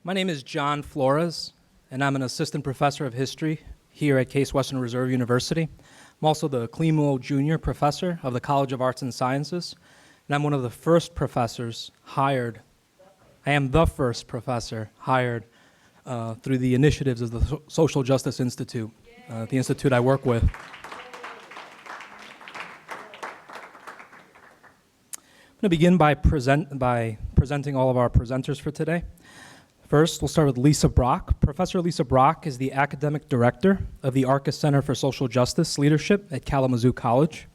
My name is John Flores, and I'm an assistant professor of history here at Case Western Reserve University. I'm also the Klimo Jr. Professor of the College of Arts and Sciences, and I'm one of the first professors hired. I am the first professor hired through the initiatives of the Social Justice Institute, the institute I work with. I'm going to begin by presenting all of our presenters for today. First, we'll start with Lisa Brock. Professor Lisa Brock is the academic director of the Arcus Center for Social Justice Leadership at Kalamazoo College.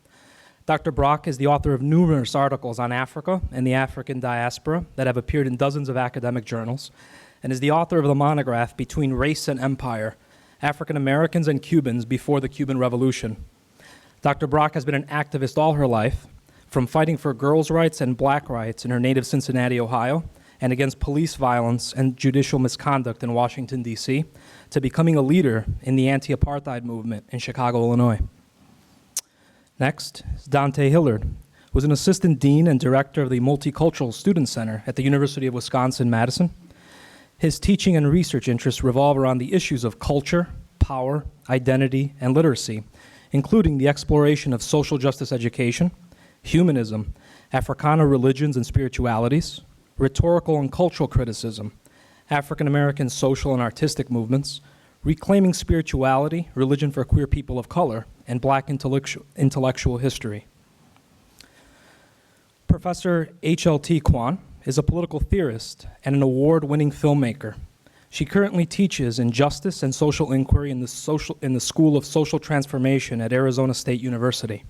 Dr. Brock is the author of numerous articles on Africa and the African diaspora that have appeared in dozens of academic journals, and is the author of the monograph Between Race and Empire, African Americans and Cubans Before the Cuban Revolution. Dr. Brock has been an activist all her life, from fighting for girls' rights and black rights in her native Cincinnati, Ohio, and against police violence and judicial misconduct in Washington, D.C., to becoming a leader in the anti-apartheid movement in Chicago, Illinois. Next is Dante Hillard, who was an assistant dean and director of the Multicultural Student Center at the University of Wisconsin-Madison. His teaching and research interests revolve around the issues of culture, power, identity, and literacy, including the exploration of social justice education, humanism, Africana religions and spiritualities, rhetorical and cultural criticism, African American social and artistic movements, reclaiming spirituality, religion for queer people of color, and black intellectual history. Professor H.L.T. Kwan is a political theorist and an award-winning filmmaker. She currently teaches in justice and social inquiry in the School of Social Transformation at Arizona State University.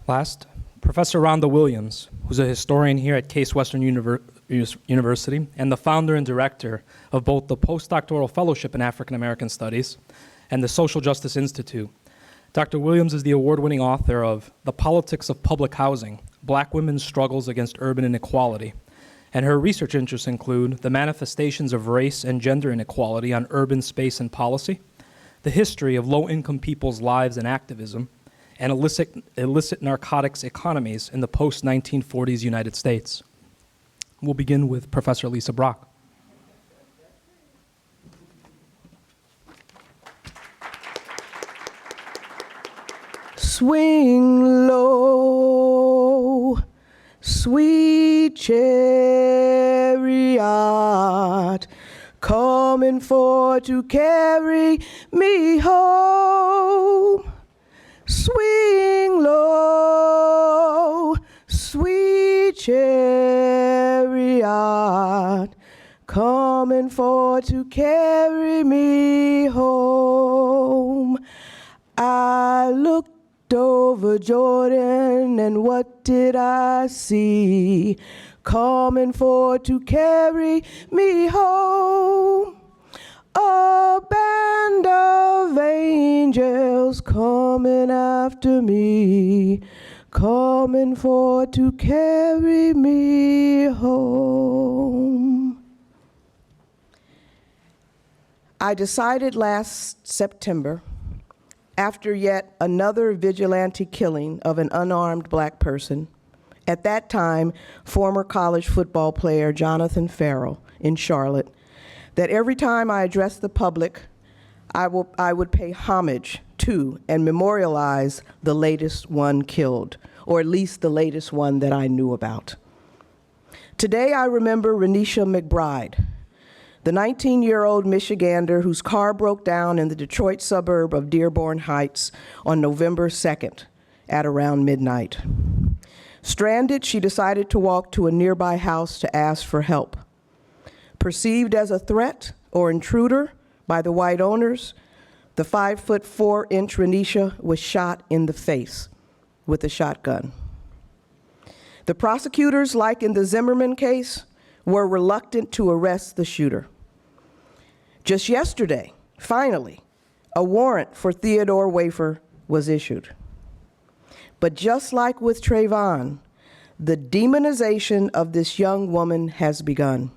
Last, Professor Rhonda Williams, who's a historian here at Case Western University and the founder and director of both the Postdoctoral Fellowship in African American Studies and the Social Justice Institute. Dr. Williams is the award-winning author of The Politics of Public Housing, Black Women's Struggles Against Urban Inequality, and her research interests include the manifestations of race and gender inequality on urban space and policy, the history of low-income people's lives and activism, and illicit narcotics economies in the post-1940s United States. We'll begin with Professor Lisa Brock. Swing low, sweet chariot, coming for to carry me home. Swing low, sweet chariot, coming for to carry me home. I looked over Jordan, and what did I see? Coming for to carry me home. A band of angels coming after me, coming for to carry me home. I decided last September, after yet another vigilante killing of an unarmed black person, at that time former college football player Jonathan Farrell in Charlotte, that every time I addressed the public, I would pay homage to and memorialize the latest one killed, or at least the latest one that I knew about. Today I remember Renisha McBride, the 19-year-old Michigander whose car broke down in the Detroit suburb of Dearborn Heights on November 2nd at around midnight. Stranded, she decided to walk to a nearby house to ask for help. Perceived as a threat or intruder by the white owners, the 5'4" Renisha was shot in the face with a shotgun. The prosecutors, like in the Zimmerman case, were reluctant to arrest the shooter. Just yesterday, finally, a warrant for Theodore Wafer was issued. But just like with Trayvon, the demonization of this young woman has begun.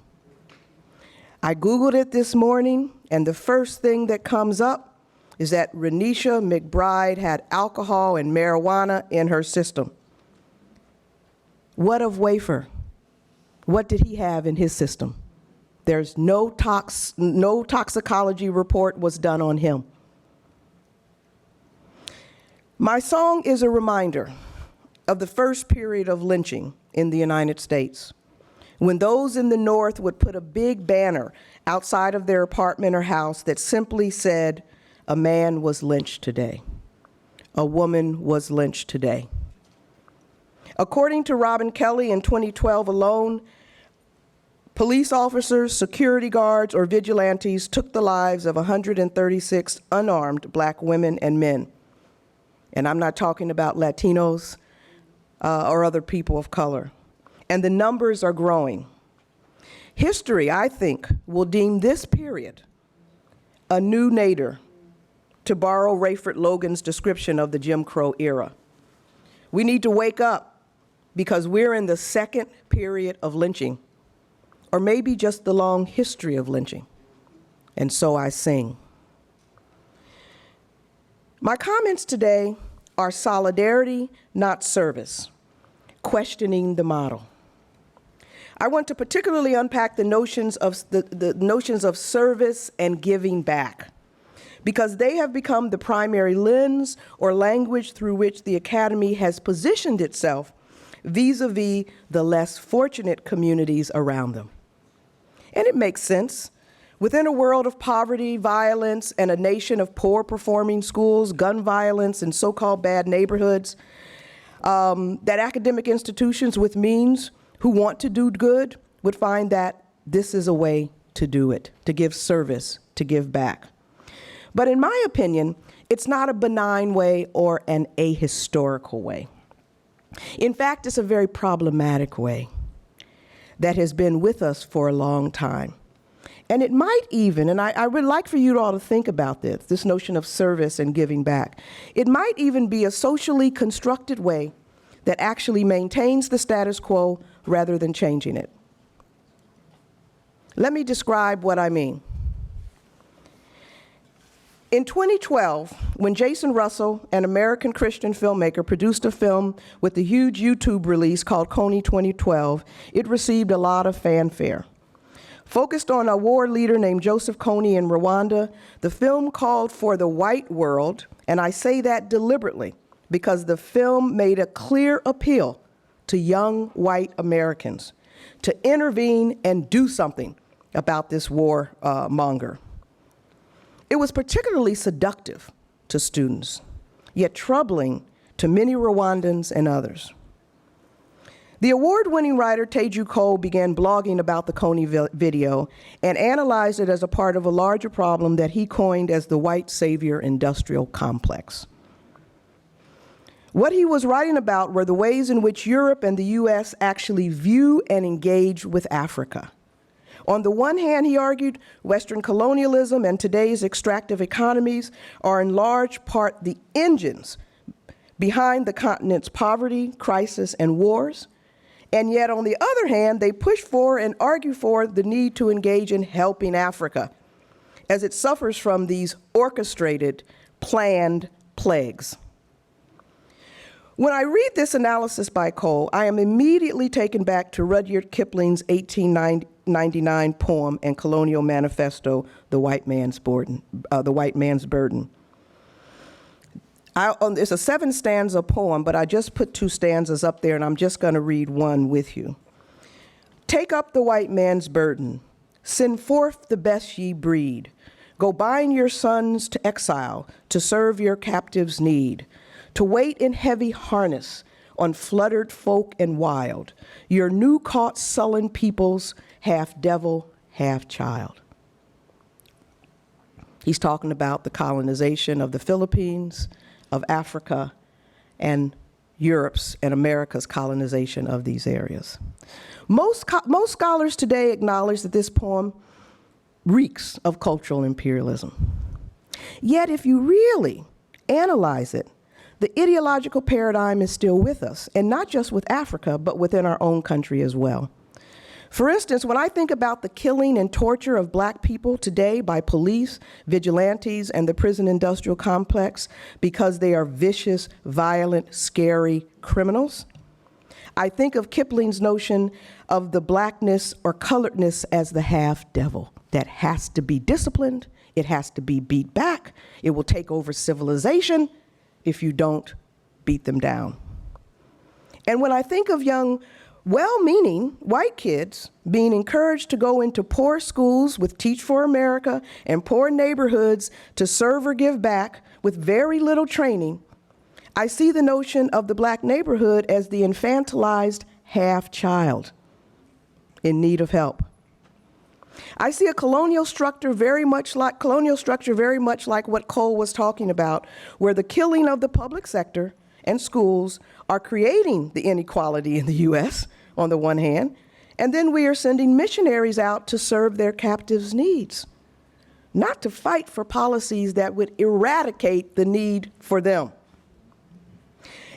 I Googled it this morning, and the first thing that comes up is that Renisha McBride had alcohol and marijuana in her system. What of Wafer? What did he have in his system? There's no toxicology report was done on him. My song is a reminder of the first period of lynching in the United States, when those in the North would put a big banner outside of their apartment or house that simply said, "A man was lynched today. A woman was lynched today." According to Robin Kelly, in 2012 alone, police officers, security guards, or vigilantes took the lives of 136 unarmed black women and men. And I'm not talking about Latinos or other people of color. And the numbers are growing. History, I think, will deem this period a new nadir, to borrow Rayford Logan's description of the Jim Crow era. We need to wake up, because we're in the second period of lynching, or maybe just the long history of lynching. And so I sing. My comments today are solidarity, not service, questioning the model. I want to particularly unpack the notions of the notions of service and giving back, because they have become the primary lens or language through which the Academy has positioned itself vis-a-vis the less fortunate communities around them. And it makes sense. Within a world of poverty, violence, and a nation of poor performing schools, gun violence, and so-called bad neighborhoods, that academic institutions with means who want to do good would find that this is a way to do it, to give service, to give back. But in my opinion, it's not a benign way or an ahistorical way. In fact, it's a very problematic way that has been with us for a long time. And it might even, and I would like for you all to think about this notion of service and giving back. It might even be a socially constructed way that actually maintains the status quo rather than changing it. Let me describe what I mean. In 2012, when Jason Russell, an American Christian filmmaker, produced a film with a huge YouTube release called Coney 2012, it received a lot of fanfare. Focused on a war leader named Joseph Kony in Rwanda, the film called for the white world, and I say that deliberately because the film made a clear appeal to young white Americans to intervene and do something about this war monger. It was particularly seductive to students, yet troubling to many Rwandans and others. The award-winning writer Teju Cole began blogging about the Coney video and analyzed it as a part of a larger problem that he coined as the white savior industrial complex. What he was writing about were the ways in which Europe and the US actually view and engage with Africa. On the one hand, he argued, Western colonialism and today's extractive economies are in large part the engines behind the continent's poverty, crisis, and wars. And yet, on the other hand, they push for and argue for the need to engage in helping Africa as it suffers from these orchestrated, planned plagues. When I read this analysis by Cole, I am immediately taken back to Rudyard Kipling's 1899 poem and colonial manifesto, The White Man's Burden. It's a 7-stanza poem, but I just put 2 stanzas up there, and I'm just going to read one with you. Take up the white man's burden. Send forth the best ye breed. Go bind your sons to exile to serve your captives' need. To wait in heavy harness on fluttered folk and wild. Your new caught sullen peoples, half devil, half child. He's talking about the colonization of the Philippines, of Africa, and Europe's and America's colonization of these areas. Most scholars today acknowledge that this poem reeks of cultural imperialism. Yet if you really analyze it, the ideological paradigm is still with us, and not just with Africa, but within our own country as well. For instance, when I think about the killing and torture of black people today by police, vigilantes, and the prison industrial complex because they are vicious, violent, scary criminals, I think of Kipling's notion of the blackness or coloredness as the half-devil that has to be disciplined, it has to be beat back, it will take over civilization if you don't beat them down. And when I think of young, well-meaning white kids being encouraged to go into poor schools with Teach for America and poor neighborhoods to serve or give back with very little training, I see the notion of the black neighborhood as the infantilized half-child in need of help. I see a colonial structure very much like what Cole was talking about, where the killing of the public sector and schools are creating the inequality in the U.S. on the one hand, and then we are sending missionaries out to serve their captives' needs, not to fight for policies that would eradicate the need for them.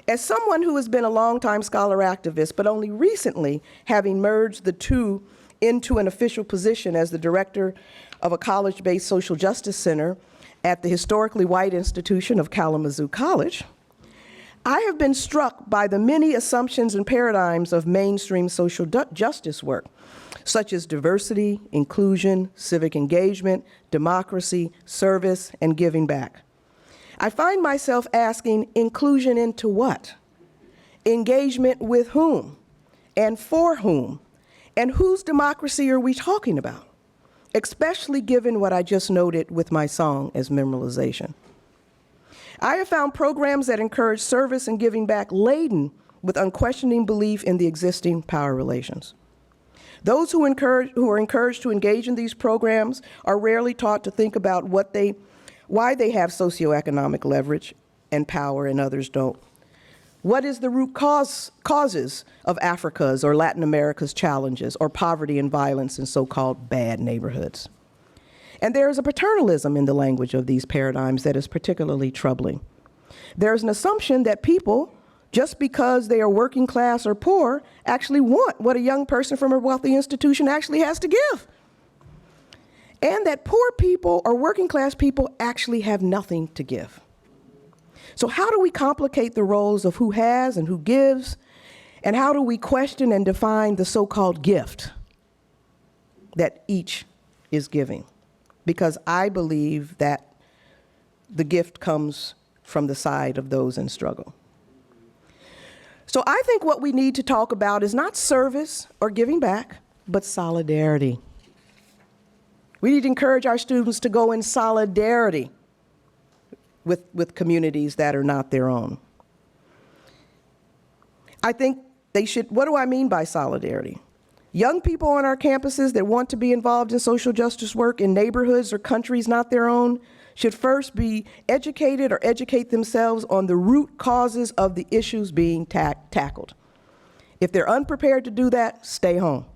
As someone who has been a longtime scholar activist, but only recently having merged the two into an official position as the director of a college-based social justice center at the historically white institution of Kalamazoo College, I have been struck by the many assumptions and paradigms of mainstream social justice work, such as diversity, inclusion, civic engagement, democracy, service, and giving back. I find myself asking, inclusion into what? Engagement with whom? And for whom? And whose democracy are we talking about? Especially given what I just noted with my song as memorialization. I have found programs that encourage service and giving back laden with unquestioning belief in the existing power relations. Those who are encouraged to engage in these programs are rarely taught to think about why they have socioeconomic leverage and power and others don't. What is the root causes of Africa's or Latin America's challenges, or poverty and violence in so-called bad neighborhoods? And there is a paternalism in the language of these paradigms that is particularly troubling. There is an assumption that people, just because they are working class or poor, actually want what a young person from a wealthy institution actually has to give. And that poor people or working class people actually have nothing to give. So how do we complicate the roles of who has and who gives? And how do we question and define the so-called gift that each is giving? Because I believe that the gift comes from the side of those in struggle. So I think what we need to talk about is not service or giving back, but solidarity. We need to encourage our students to go in solidarity with communities that are not their own. I think they should, what do I mean by solidarity? Young people on our campuses that want to be involved in social justice work in neighborhoods or countries not their own should first be educated or educate themselves on the root causes of the issues being tackled. If they're unprepared to do that, stay home.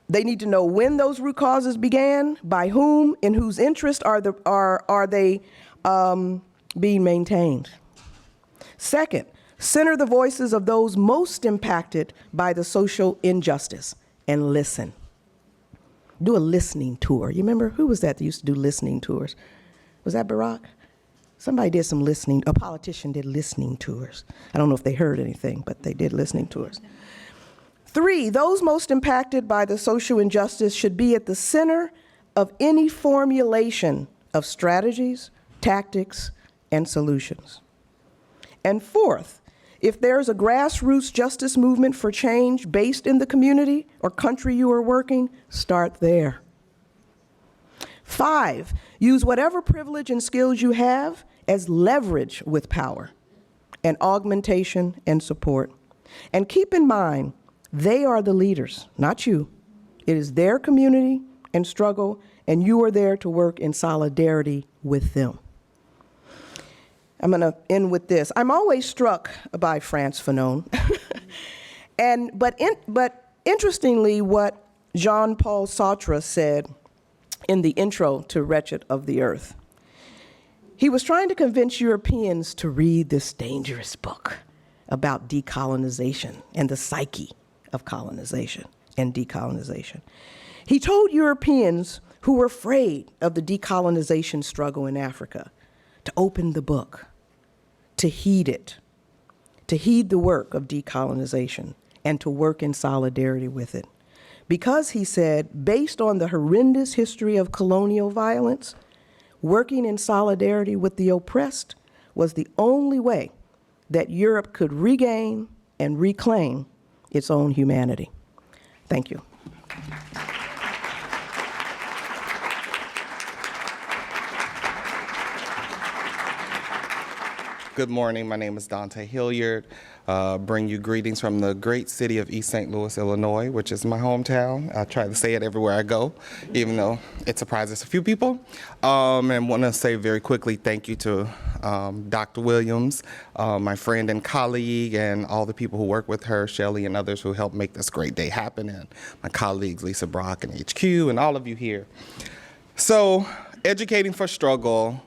They need to know when those root causes began, by whom, in whose interest are they being maintained. Second, center the voices of those most impacted by the social injustice and listen. Do a listening tour. You remember, who was that used to do listening tours? Was that Barack? Somebody did some listening, a politician did listening tours. I don't know if they heard anything, but they did listening tours. 3, those most impacted by the social injustice should be at the center of any formulation of strategies, tactics, and solutions. And 4th, if there's a grassroots justice movement for change based in the community or country you are working, start there. 5, use whatever privilege and skills you have as leverage with power and augmentation and support. And keep in mind, they are the leaders, not you. It is their community and struggle, and you are there to work in solidarity with them. I'm going to end with this. I'm always struck by Frantz Fanon. But interestingly, what Jean-Paul Sartre said in the intro to Wretched of the Earth, he was trying to convince Europeans to read this dangerous book about decolonization and the psyche of colonization and decolonization. He told Europeans who were afraid of the decolonization struggle in Africa to open the book, to heed it, to heed the work of decolonization and to work in solidarity with it. Because, he said, based on the horrendous history of colonial violence, working in solidarity with the oppressed was the only way that Europe could regain and reclaim its own humanity. Thank you. Good morning. My name is Dante Hilliard. Bring you greetings from the great city of East St. Louis, Illinois, which is my hometown. I try to say it everywhere I go, even though it surprises a few people. And want to say very quickly thank you to Dr. Williams, my friend and colleague, and all the people who work with her, Shelley and others who helped make this great day happen, and my colleagues Lisa Brock and HQ, and all of you here. So, educating for struggle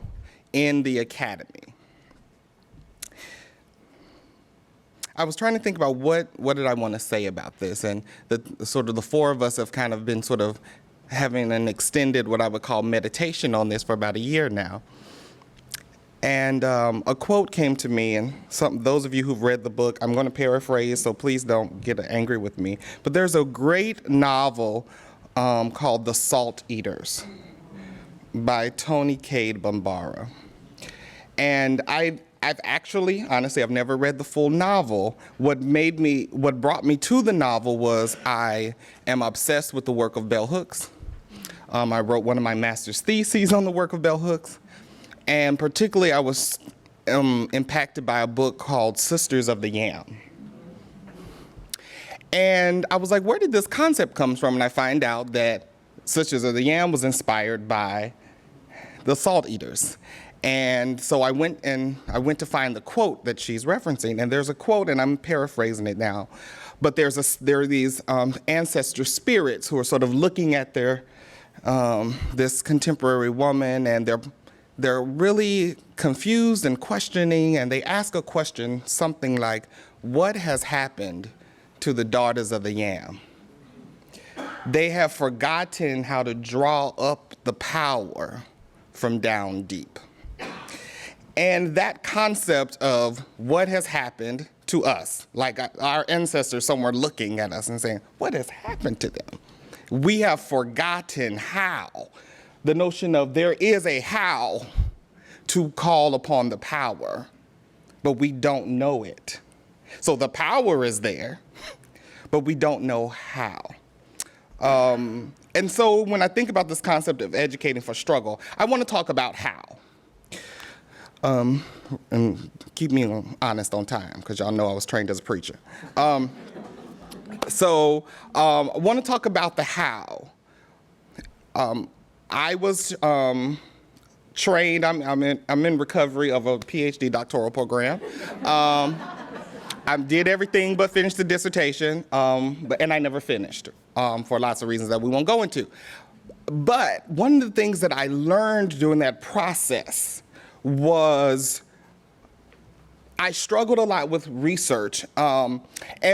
in the academy. I was trying to think about what did I want to say about this, and the four of us have kind of been sort of having an extended, what I would call meditation on this for about a year now. And a quote came to me, and those of you who've read the book, I'm going to paraphrase, so please don't get angry with me. But there's a great novel called The Salt Eaters by Toni Cade Bambara. And I've actually, honestly, I've never read the full novel. What brought me to the novel was I am obsessed with the work of bell hooks. I wrote one of my master's theses on the work of bell hooks. And particularly, I was impacted by a book called Sisters of the Yam. And I was like, where did this concept come from? And I find out that Sisters of the Yam was inspired by the Salt Eaters. And so I went to find the quote that she's referencing, and there's a quote, and I'm paraphrasing it now, but there are these ancestor spirits who are sort of looking at this contemporary woman, and they're really confused and questioning, and they ask a question, something like, what has happened to the daughters of the yam? They have forgotten how to draw up the power from down deep. And that concept of what has happened to us, like our ancestors somewhere looking at us and saying, what has happened to them? We have forgotten how. The notion of there is a how to call upon the power, but we don't know it. So the power is there, but we don't know how. And so when I think about this concept of educating for struggle, I want to talk about how. And keep me honest on time, because y'all know I was trained as a preacher. So I want to talk about the how. I was trained, I'm in recovery of a PhD doctoral program. I did everything but finish the dissertation, and I never finished for lots of reasons that we won't go into. But one of the things that I learned during that process was I struggled a lot with research, and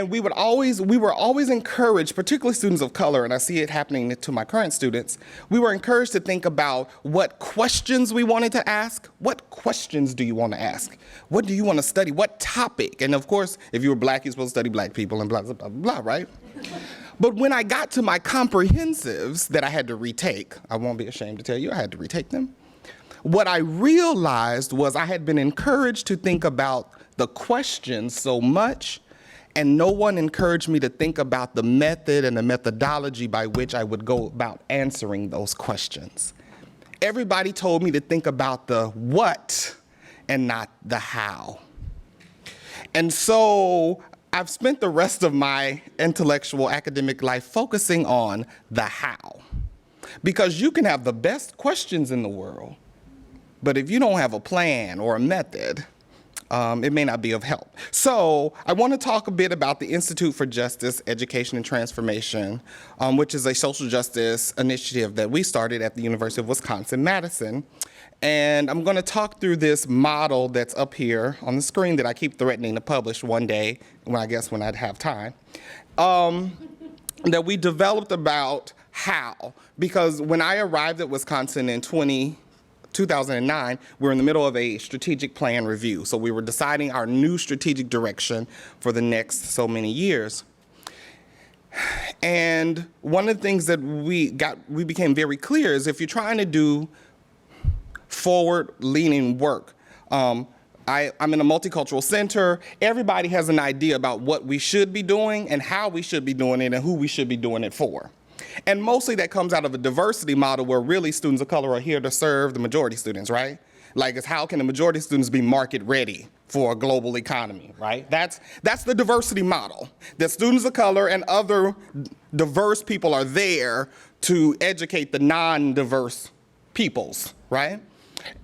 we were always encouraged, particularly students of color, and I see it happening to my current students, we were encouraged to think about what questions we wanted to ask. What questions do you want to ask? What do you want to study? What topic? And of course, if you were black, you're supposed to study black people and blah, blah, blah, blah, right? But when I got to my comprehensives that I had to retake, I won't be ashamed to tell you, I had to retake them. What I realized was I had been encouraged to think about the questions so much, and no one encouraged me to think about the method and the methodology by which I would go about answering those questions. Everybody told me to think about the what and not the how. And so I've spent the rest of my intellectual academic life focusing on the how. Because you can have the best questions in the world, but if you don't have a plan or a method, it may not be of help. So I want to talk a bit about the Institute for Justice, Education, and Transformation, which is a social justice initiative that we started at the University of Wisconsin-Madison. And I'm going to talk through this model that's up here on the screen that I keep threatening to publish one day, when I'd have time, that we developed about how. Because when I arrived at Wisconsin in 2009, we're in the middle of a strategic plan review. So we were deciding our new strategic direction for the next so many years. And one of the things that we became very clear is if you're trying to do forward-leaning work, I'm in a multicultural center. Everybody has an idea about what we should be doing and how we should be doing it and who we should be doing it for. And mostly that comes out of a diversity model where really students of color are here to serve the majority students, right? Like, it's how can the majority students be market ready for a global economy, right? That's the diversity model. That students of color and other diverse people are there to educate the non-diverse peoples, right?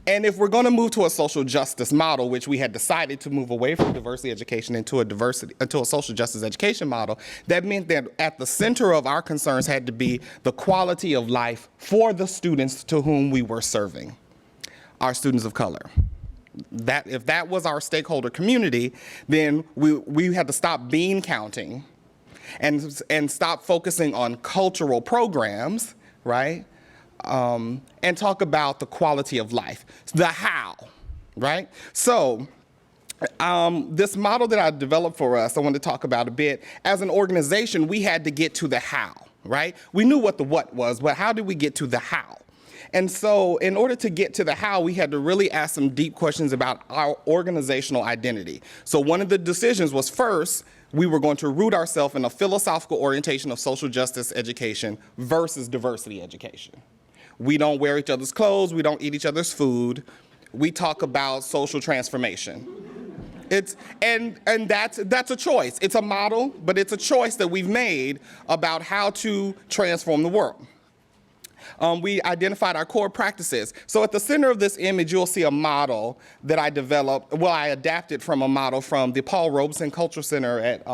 And if we're going to move to a social justice model, which we had decided to move away from diversity education into a social justice education model, that meant that at the center of our concerns had to be the quality of life for the students to whom we were serving, our students of color. That if that was our stakeholder community, then we had to stop bean counting and stop focusing on cultural programs, right? And talk about the quality of life, the how, right? So this model that I developed for us, I want to talk about a bit. As an organization, we had to get to the how, right? We knew what the what was, but how did we get to the how? And so in order to get to the how, we had to really ask some deep questions about our organizational identity. So one of the decisions was, first, we were going to root ourselves in a philosophical orientation of social justice education versus diversity education. We don't wear each other's clothes, we don't eat each other's food. We talk about social transformation. And that's a choice. It's a model, but it's a choice that we've made about how to transform the world. We identified our core practices. So at the center of this image, you'll see a model that I developed. Well, I adapted from a model from the Paul Robeson Cultural Center at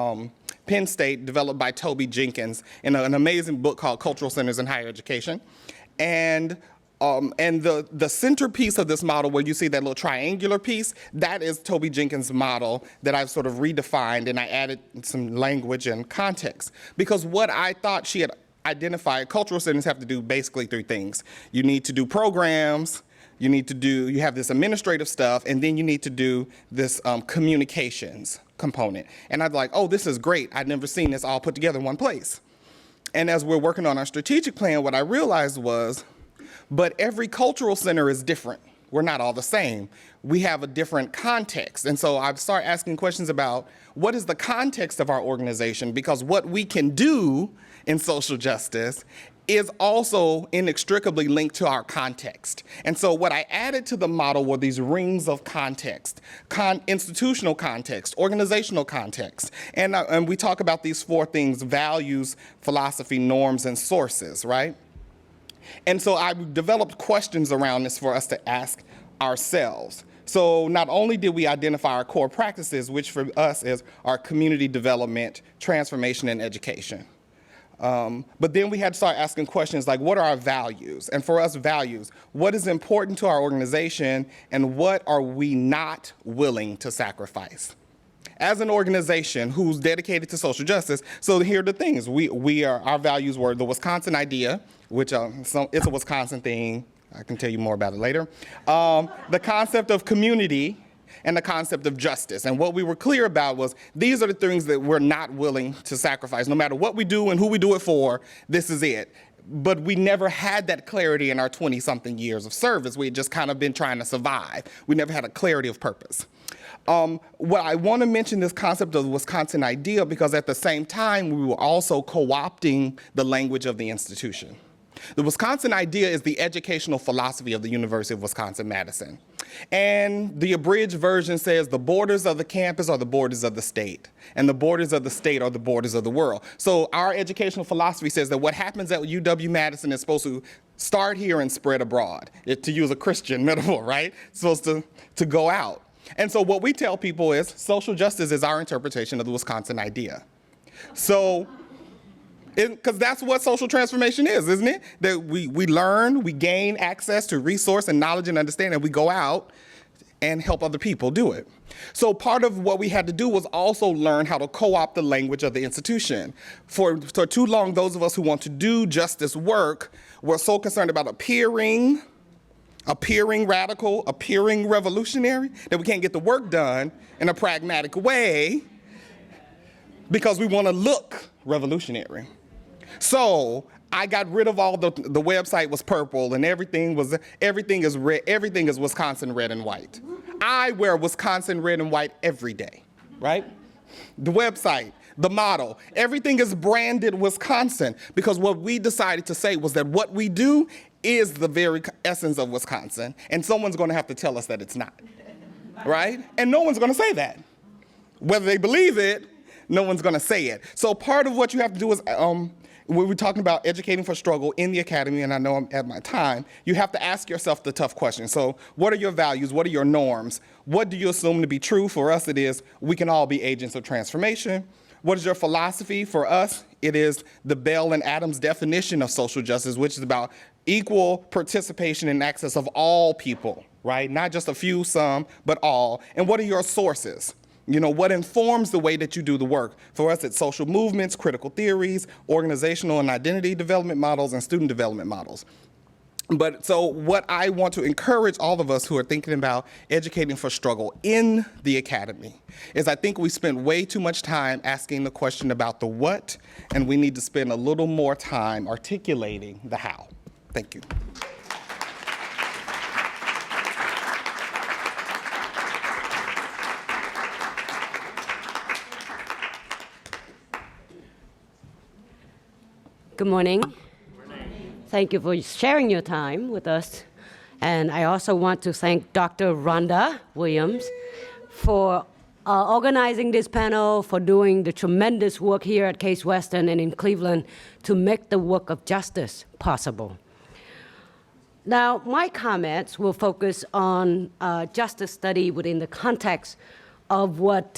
Penn State, developed by Toby Jenkins in an amazing book called Cultural Centers in Higher Education. And the centerpiece of this model, where you see that little triangular piece, that is Toby Jenkins' model that I've sort of redefined, and I added some language and context. Because what I thought she had identified, cultural centers have to do basically three things. You need to do programs, you have this administrative stuff, and then you need to do this communications component. And I'd like, oh, this is great. I'd never seen this all put together in one place. And as we're working on our strategic plan, what I realized was, but every cultural center is different. We're not all the same. We have a different context. And so I started asking questions about what is the context of our organization, because what we can do in social justice is also inextricably linked to our context. And so what I added to the model were these rings of context, institutional context, organizational context. And we talk about these four things: values, philosophy, norms, and sources, right? And so I developed questions around this for us to ask ourselves. So not only did we identify our core practices, which for us is our community development, transformation, and education. But then we had to start asking questions like, what are our values? And for us, values, what is important to our organization, and what are we not willing to sacrifice? As an organization who's dedicated to social justice, so here are the things. Our values were the Wisconsin idea, which it's a Wisconsin thing. I can tell you more about it later. The concept of community, and the concept of justice. And what we were clear about was these are the things that we're not willing to sacrifice. No matter what we do and who we do it for, this is it. But we never had that clarity in our 20-something years of service. We had just kind of been trying to survive. We never had a clarity of purpose. What I want to mention this concept of the Wisconsin idea, because at the same time, we were also co-opting the language of the institution. The Wisconsin idea is the educational philosophy of the University of Wisconsin-Madison. And the abridged version says the borders of the campus are the borders of the state, and the borders of the state are the borders of the world. So our educational philosophy says that what happens at UW-Madison is supposed to start here and spread abroad, to use a Christian metaphor, right? It's supposed to go out. And so what we tell people is social justice is our interpretation of the Wisconsin idea. So, because that's what social transformation is, isn't it? That we learn, we gain access to resource and knowledge and understanding, and we go out and help other people do it. So part of what we had to do was also learn how to co-opt the language of the institution. For too long, those of us who want to do justice work were so concerned about appearing appearing radical, appearing revolutionary, that we can't get the work done in a pragmatic way because we want to look revolutionary. So I got rid of all the website was purple and everything is red, everything is Wisconsin red and white. I wear Wisconsin red and white every day, right? The website, the model, everything is branded Wisconsin because what we decided to say was that what we do is the very essence of Wisconsin, and someone's going to have to tell us that it's not, right? And no one's going to say that. Whether they believe it, no one's going to say it. So part of what you have to do is, when we're talking about educating for struggle in the academy, and I know I'm at my time, you have to ask yourself the tough questions. So what are your values? What are your norms? What do you assume to be true? For us, it is we can all be agents of transformation. What is your philosophy? For us, it is the Bell and Adams definition of social justice, which is about equal participation and access of all people, right? Not just a few, some, but all. And what are your sources? You know, what informs the way that you do the work? For us, it's social movements, critical theories, organizational and identity development models, and student development models. But so what I want to encourage all of us who are thinking about educating for struggle in the academy is I think we spend way too much time asking the question about the what, and we need to spend a little more time articulating the how. Thank you. Good morning. Thank you for sharing your time with us. And I also want to thank Dr. Rhonda Williams for organizing this panel, for doing the tremendous work here at Case Western and in Cleveland to make the work of justice possible. Now, my comments will focus on justice study within the context of what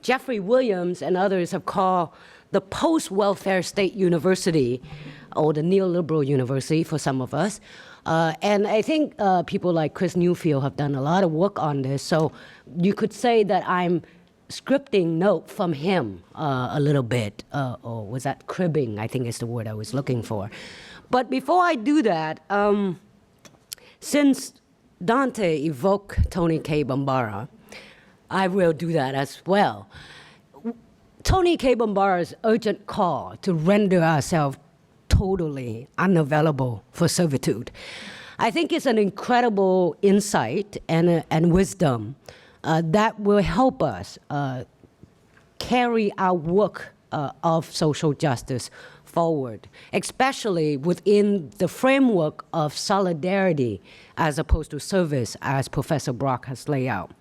Jeffrey Williams and others have called the post-welfare state university, or the neoliberal university for some of us. And I think people like Chris Newfield have done a lot of work on this, so you could say that I'm scripting note from him a little bit, or was that cribbing, I think is the word I was looking for. But before I do that, since Dante evoked Tony K. Bambara, I will do that as well. Tony K. Bambara's urgent call to render ourselves totally unavailable for servitude, I think it's an incredible insight and wisdom that will help us carry our work of social justice forward, especially within the framework of solidarity as opposed to service, as Professor Brock has laid out.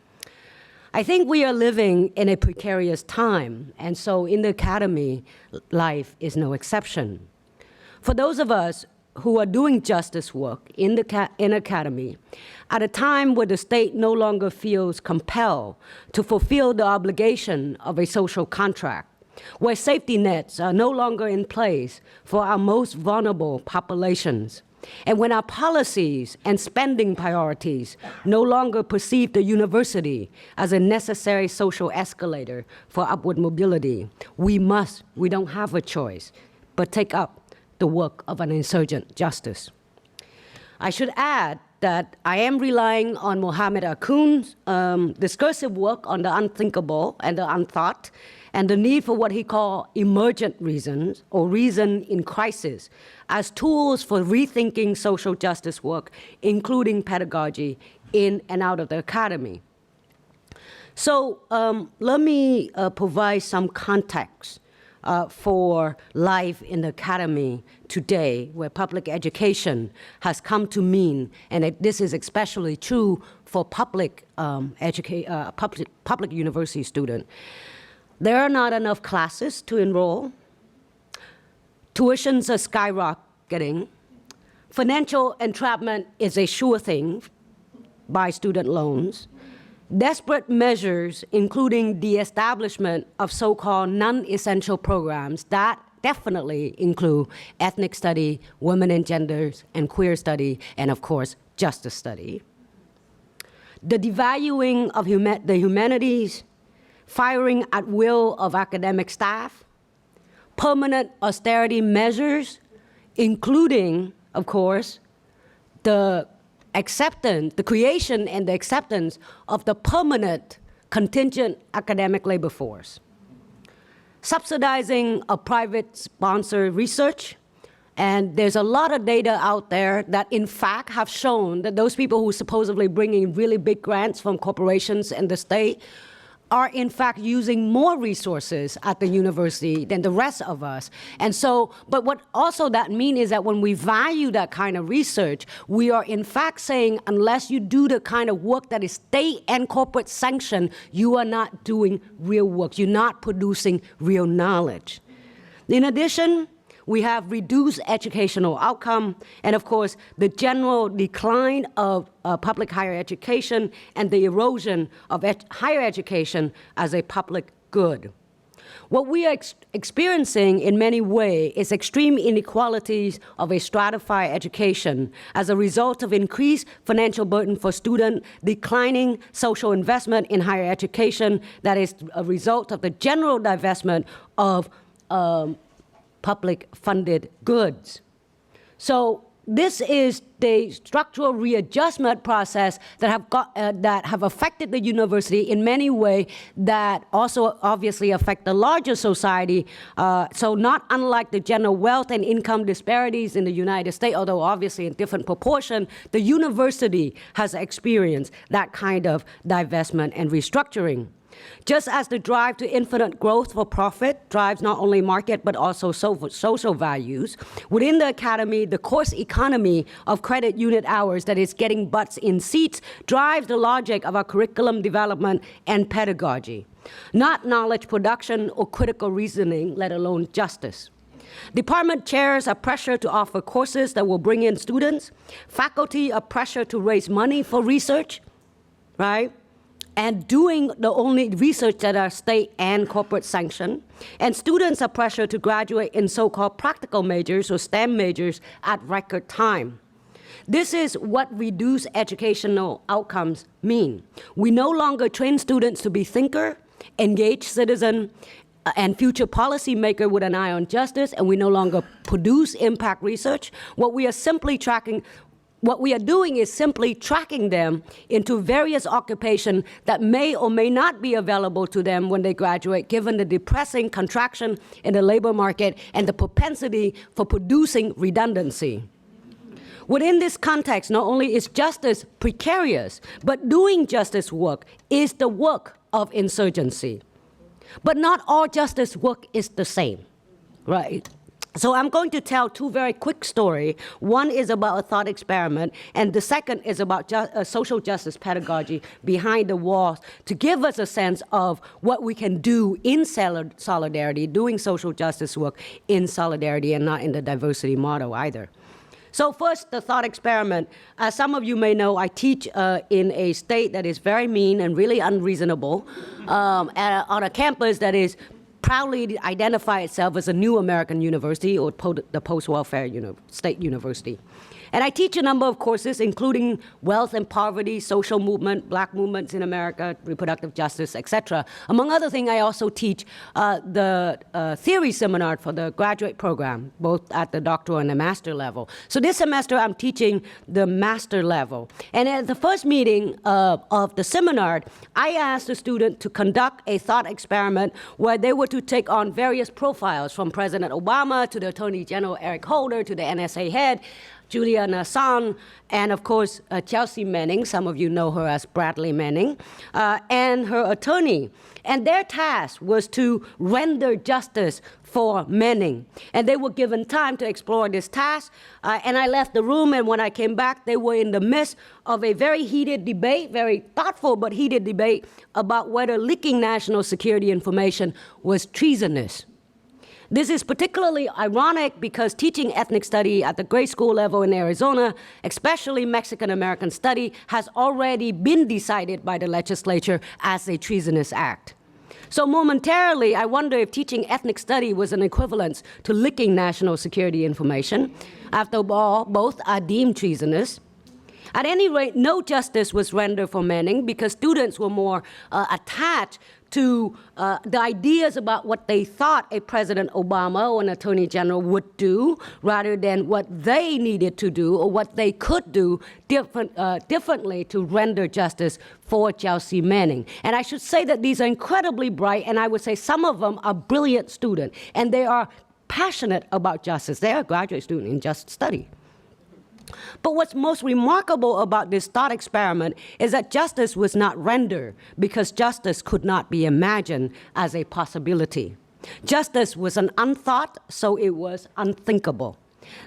I think we are living in a precarious time, and so in the academy, life is no exception. For those of us who are doing justice work in academy, at a time where the state no longer feels compelled to fulfill the obligation of a social contract, where safety nets are no longer in place for our most vulnerable populations, and when our policies and spending priorities no longer perceive the university as a necessary social escalator for upward mobility, we don't have a choice but take up the work of an insurgent justice. I should add that I am relying on Mohamed Akoun's discursive work on the unthinkable and the unthought, and the need for what he called emergent reasons, or reason in crisis, as tools for rethinking social justice work, including pedagogy in and out of the academy. So let me provide some context for life in the academy today, where public education has come to mean, and this is especially true for public university students. There are not enough classes to enroll. Tuitions are skyrocketing. Financial entrapment is a sure thing by student loans. Desperate measures, including the establishment of so-called non-essential programs that definitely include ethnic study, women and genders, and queer study, and of course, justice study. The devaluing of the humanities, firing at will of academic staff, permanent austerity measures, including, of course, the acceptance, the creation and the acceptance of the permanent contingent academic labor force, subsidizing a private sponsored research. And there's a lot of data out there that in fact have shown that those people who supposedly bring in really big grants from corporations and the state are in fact using more resources at the university than the rest of us. And so, but what also that means is that when we value that kind of research, we are in fact saying unless you do the kind of work that is state and corporate sanctioned, you are not doing real work. You're not producing real knowledge. In addition, we have reduced educational outcome, and of course, the general decline of public higher education and the erosion of higher education as a public good. What we are experiencing in many ways is extreme inequalities of a stratified education as a result of increased financial burden for students, declining social investment in higher education that is a result of the general divestment of public-funded goods. So this is the structural readjustment process that have affected the university in many ways that also obviously affect the larger society. So not unlike the general wealth and income disparities in the United States, although obviously in different proportion, the university has experienced that kind of divestment and restructuring. Just as the drive to infinite growth for profit drives not only market but also social values, within the academy, the course economy of credit unit hours, that is getting butts in seats, drives the logic of our curriculum development and pedagogy, not knowledge production or critical reasoning, let alone justice. Department chairs are pressured to offer courses that will bring in students. Faculty are pressured to raise money for research, right? And doing the only research that are state and corporate sanctioned. And students are pressured to graduate in so-called practical majors or STEM majors at record time. This is what reduced educational outcomes mean. We no longer train students to be thinker, engaged citizen, and future policymaker with an eye on justice, and we no longer produce impact research. What we are doing is simply tracking them into various occupations that may or may not be available to them when they graduate, given the depressing contraction in the labor market and the propensity for producing redundancy. Within this context, not only is justice precarious, but doing justice work is the work of insurgency. But not all justice work is the same, right? So I'm going to tell two very quick stories. One is about a thought experiment, and the second is about social justice pedagogy behind the walls to give us a sense of what we can do in solidarity, doing social justice work in solidarity and not in the diversity model either. So first, the thought experiment. As some of you may know, I teach in a state that is very mean and really unreasonable on a campus that is proudly identify itself as a new American university, or the post-welfare state university. And I teach a number of courses, including wealth and poverty, social movement, black movements in America, reproductive justice, etc. Among other things, I also teach the theory seminar for the graduate program, both at the doctoral and the master level. So this semester, I'm teaching the master level. And at the first meeting of the seminar, I asked the student to conduct a thought experiment where they were to take on various profiles, from President Obama to the Attorney General Eric Holder to the NSA head, Julian Assange, and of course, Chelsea Manning, some of you know her as Bradley Manning, and her attorney. And their task was to render justice for Manning. And they were given time to explore this task. And I left the room, and when I came back, they were in the midst of a very heated debate, very thoughtful but heated debate about whether leaking national security information was treasonous. This is particularly ironic because teaching ethnic study at the grade school level in Arizona, especially Mexican-American study, has already been decided by the legislature as a treasonous act. So momentarily, I wonder if teaching ethnic study was an equivalent to leaking national security information. After all, both are deemed treasonous. At any rate, no justice was rendered for Manning because students were more attached to the ideas about what they thought a President Obama or an Attorney General would do, rather than what they needed to do or what they could do differently to render justice for Chelsea Manning. And I should say that these are incredibly bright, and I would say some of them are brilliant students, and they are passionate about justice. They are a graduate student in just study. But what's most remarkable about this thought experiment is that justice was not rendered because justice could not be imagined as a possibility. Justice was an unthought, so it was unthinkable.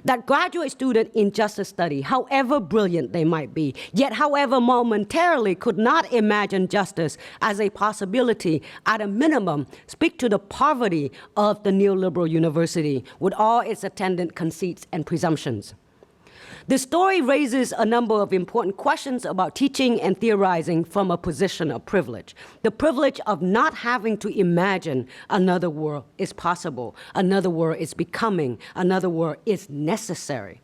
That graduate student in justice study, however brilliant they might be, yet however momentarily could not imagine justice as a possibility, at a minimum, speak to the poverty of the neoliberal university with all its attendant conceits and presumptions. The story raises a number of important questions about teaching and theorizing from a position of privilege. The privilege of not having to imagine another world is possible, another world is becoming, another world is necessary.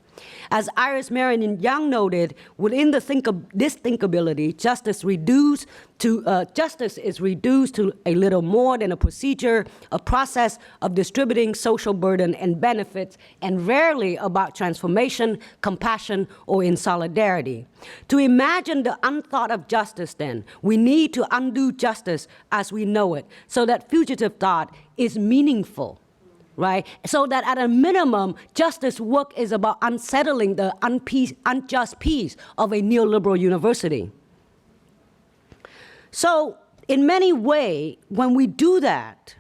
As Iris Marion Young noted, within this thinkability, justice is reduced to a little more than a procedure, a process of distributing social burden and benefits, and rarely about transformation, compassion, or in solidarity. To imagine the unthought of justice, then, we need to undo justice as we know it, so that fugitive thought is meaningful. Right? So that at a minimum, justice work is about unsettling the unjust peace of a neoliberal university. So in many ways, when we do that,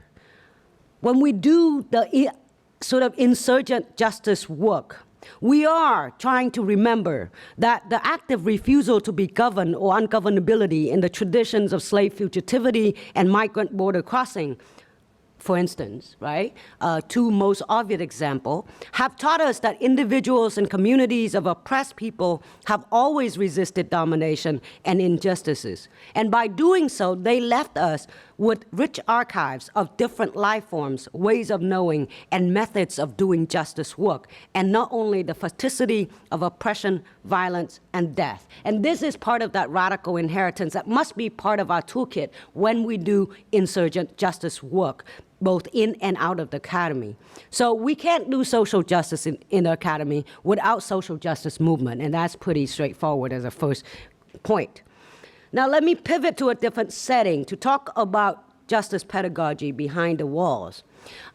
when we do the sort of insurgent justice work, we are trying to remember that the active refusal to be governed or ungovernability in the traditions of slave fugitivity and migrant border crossing, for instance, right, two most obvious examples, have taught us that individuals and communities of oppressed people have always resisted domination and injustices. And by doing so, they left us with rich archives of different life forms, ways of knowing, and methods of doing justice work, and not only the fasticity of oppression, violence, and death. And this is part of that radical inheritance that must be part of our toolkit when we do insurgent justice work, both in and out of the academy. So we can't do social justice in the academy without social justice movement, and that's pretty straightforward as a first point. Now let me pivot to a different setting to talk about justice pedagogy behind the walls.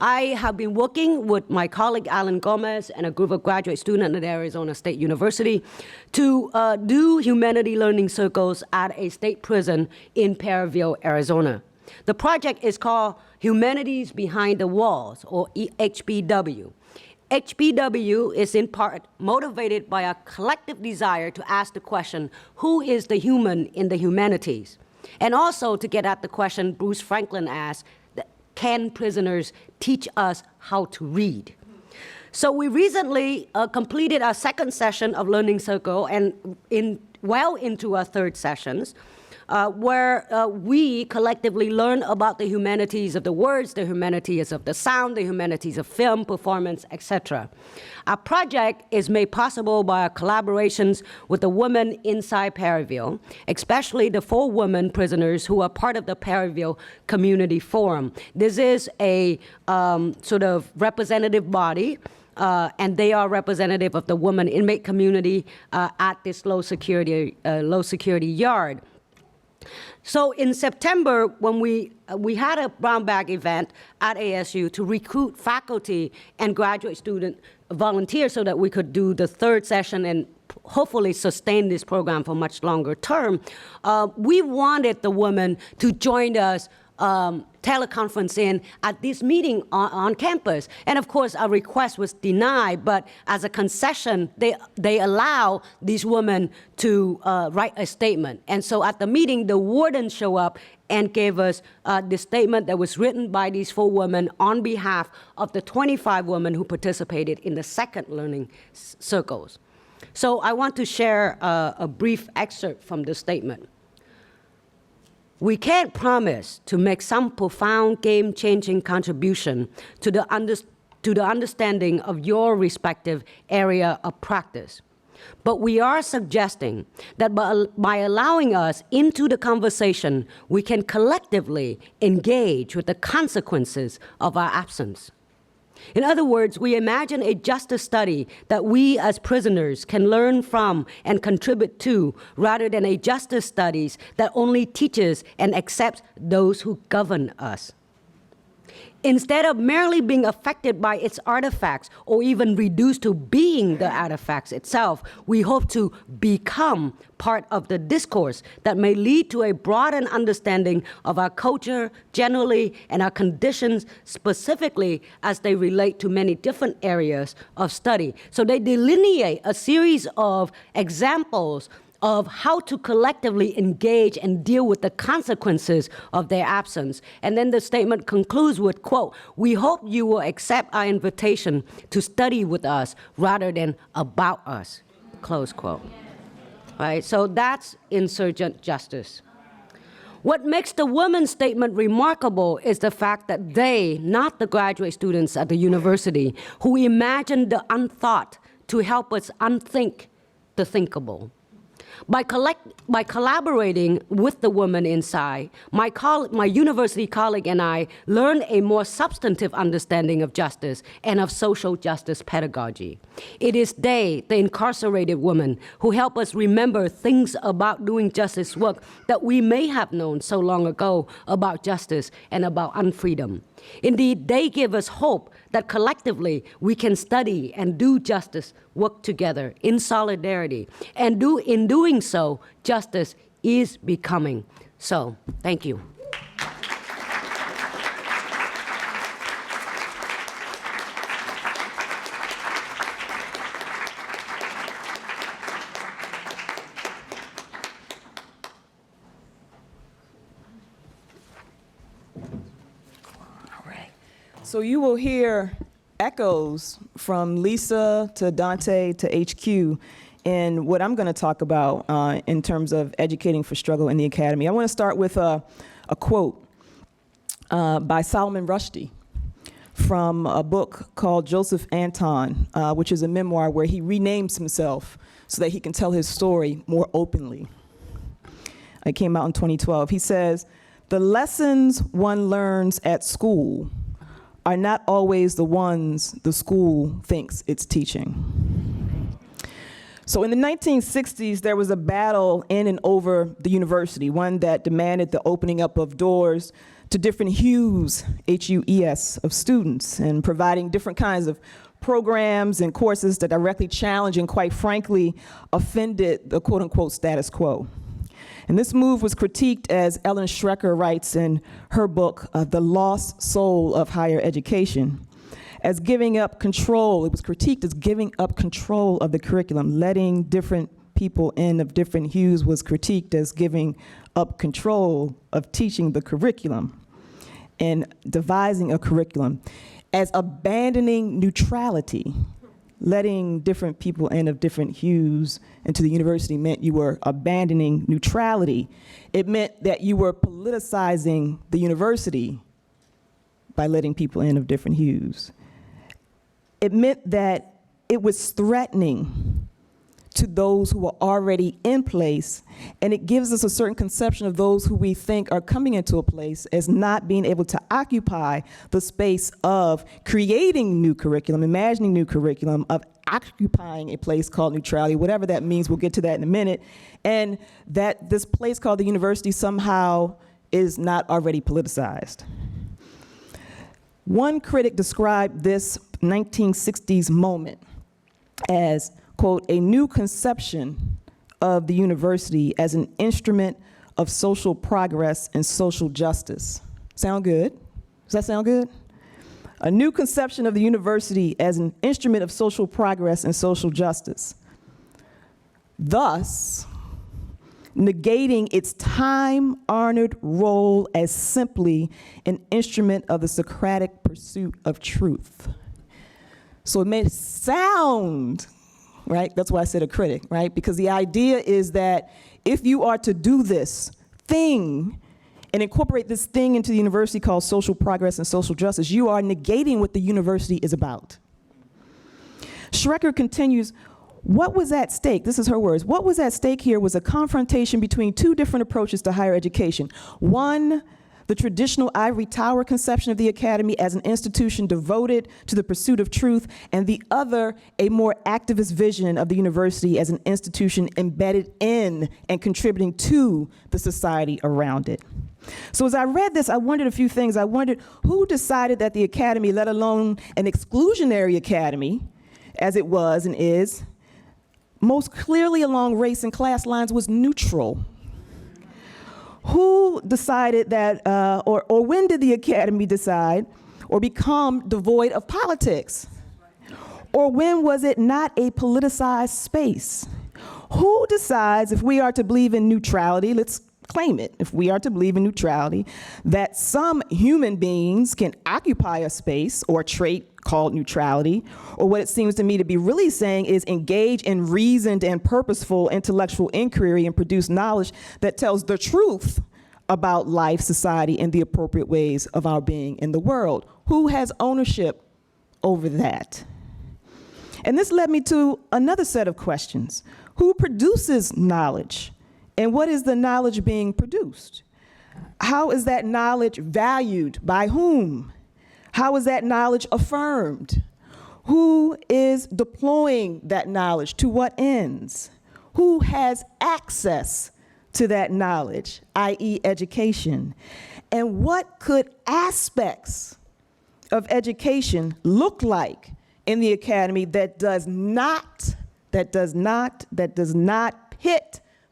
I have been working with my colleague Alan Gomez and a group of graduate students at Arizona State University to do humanity learning circles at a state prison in Perryville, Arizona. The project is called Humanities Behind the Walls, or HBW. HBW is in part motivated by a collective desire to ask the question, who is the human in the humanities? And also to get at the question Bruce Franklin asked, can prisoners teach us how to read? So we recently completed our second session of Learning Circle and well into our third sessions, where we collectively learn about the humanities of the words, the humanities of the sound, the humanities of film, performance, etc. Our project is made possible by our collaborations with the women inside Perryville, especially the 4 women prisoners who are part of the Perryville Community Forum. This is a sort of representative body, and they are representative of the women inmate community at this low security yard. So in September, when we had a brown bag event at ASU to recruit faculty and graduate student volunteers so that we could do the third session and hopefully sustain this program for much longer term, we wanted the women to join us teleconferencing at this meeting on campus. And of course, our request was denied, but as a concession, they allow these women to write a statement. And so at the meeting, the warden showed up and gave us this statement that was written by these 4 women on behalf of the 25 women who participated in the second learning circles. So I want to share a brief excerpt from the statement. We can't promise to make some profound game-changing contribution to the understanding of your respective area of practice. But we are suggesting that by allowing us into the conversation, we can collectively engage with the consequences of our absence. In other words, we imagine a justice study that we as prisoners can learn from and contribute to, rather than a justice studies that only teaches and accepts those who govern us. Instead of merely being affected by its artifacts or even reduced to being the artifacts itself, we hope to become part of the discourse that may lead to a broadened understanding of our culture generally and our conditions specifically as they relate to many different areas of study. So they delineate a series of examples of how to collectively engage and deal with the consequences of their absence. And then the statement concludes with, quote, "We hope you will accept our invitation to study with us rather than about us," close quote. Right, so that's insurgent justice. What makes the women's statement remarkable is the fact that they, not the graduate students at the university, who imagined the unthought to help us unthink the thinkable. By collaborating with the woman inside, my university colleague and I learned a more substantive understanding of justice and of social justice pedagogy. It is they, the incarcerated women, who help us remember things about doing justice work that we may have known so long ago about justice and about unfreedom. Indeed, they give us hope that collectively we can study and do justice work together in solidarity. And in doing so, justice is becoming so. Thank you. So you will hear echoes from Lisa to Dante to HQ in what I'm going to talk about in terms of educating for struggle in the academy. I want to start with a quote by Salman Rushdie from a book called Joseph Anton, which is a memoir where he renames himself so that he can tell his story more openly. It came out in 2012. He says, "The lessons one learns at school are not always the ones the school thinks it's teaching." So in the 1960s, there was a battle in and over the university, one that demanded the opening up of doors to different hues, H-U-E-S, of students, and providing different kinds of programs and courses that directly challenged and, quite frankly, offended the quote-unquote status quo. And this move was critiqued, as Ellen Schrecker writes in her book, The Lost Soul of Higher Education, as giving up control. It was critiqued as giving up control of the curriculum. Letting different people in of different hues was critiqued as giving up control of teaching the curriculum and devising a curriculum, as abandoning neutrality. Letting different people in of different hues into the university meant you were abandoning neutrality. It meant that you were politicizing the university by letting people in of different hues. It meant that it was threatening to those who are already in place, and it gives us a certain conception of those who we think are coming into a place as not being able to occupy the space of creating new curriculum, imagining new curriculum, of occupying a place called neutrality, whatever that means. We'll get to that in a minute. And that this place called the university somehow is not already politicized. One critic described this 1960s moment as, quote, a new conception of the university as an instrument of social progress and social justice. Sound good? Does that sound good? A new conception of the university as an instrument of social progress and social justice, thus negating its time-honored role as simply an instrument of the Socratic pursuit of truth. So it may sound, right? That's why I said a critic, right? Because the idea is that if you are to do this thing and incorporate this thing into the university called social progress and social justice, you are negating what the university is about. Schrecker continues, What was at stake? This is her words. What was at stake here was a confrontation between two different approaches to higher education. One, the traditional ivory tower conception of the academy as an institution devoted to the pursuit of truth, and the other, a more activist vision of the university as an institution embedded in and contributing to the society around it. So as I read this, I wondered a few things. I wondered who decided that the academy, let alone an exclusionary academy, as it was and is, most clearly along race and class lines, was neutral. Who decided that, or when did the academy decide or become devoid of politics? Or when was it not a politicized space? Who decides if we are to believe in neutrality, let's claim it, if we are to believe in neutrality, that some human beings can occupy a space or a trait called neutrality, or what it seems to me to be really saying is engage in reasoned and purposeful intellectual inquiry and produce knowledge that tells the truth about life, society, and the appropriate ways of our being in the world. Who has ownership over that? And this led me to another set of questions. Who produces knowledge? And what is the knowledge being produced? How is that knowledge valued? By whom? How is that knowledge affirmed? Who is deploying that knowledge? To what ends? Who has access to that knowledge, i.e. education? And what could aspects of education look like in the academy that does not pit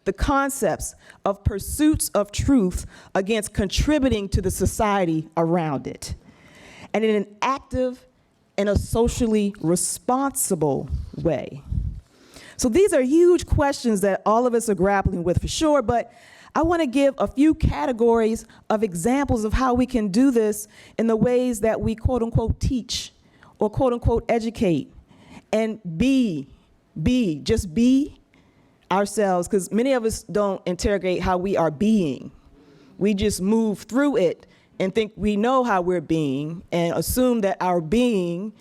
the concepts of pursuits of truth against contributing to the society around it, and in an active and a socially responsible way? So these are huge questions that all of us are grappling with for sure, but I want to give a few categories of examples of how we can do this in the ways that we quote unquote teach or quote unquote educate, and just be ourselves, because many of us don't interrogate how we are being. We just move through it and think we know how we're being and assume that our being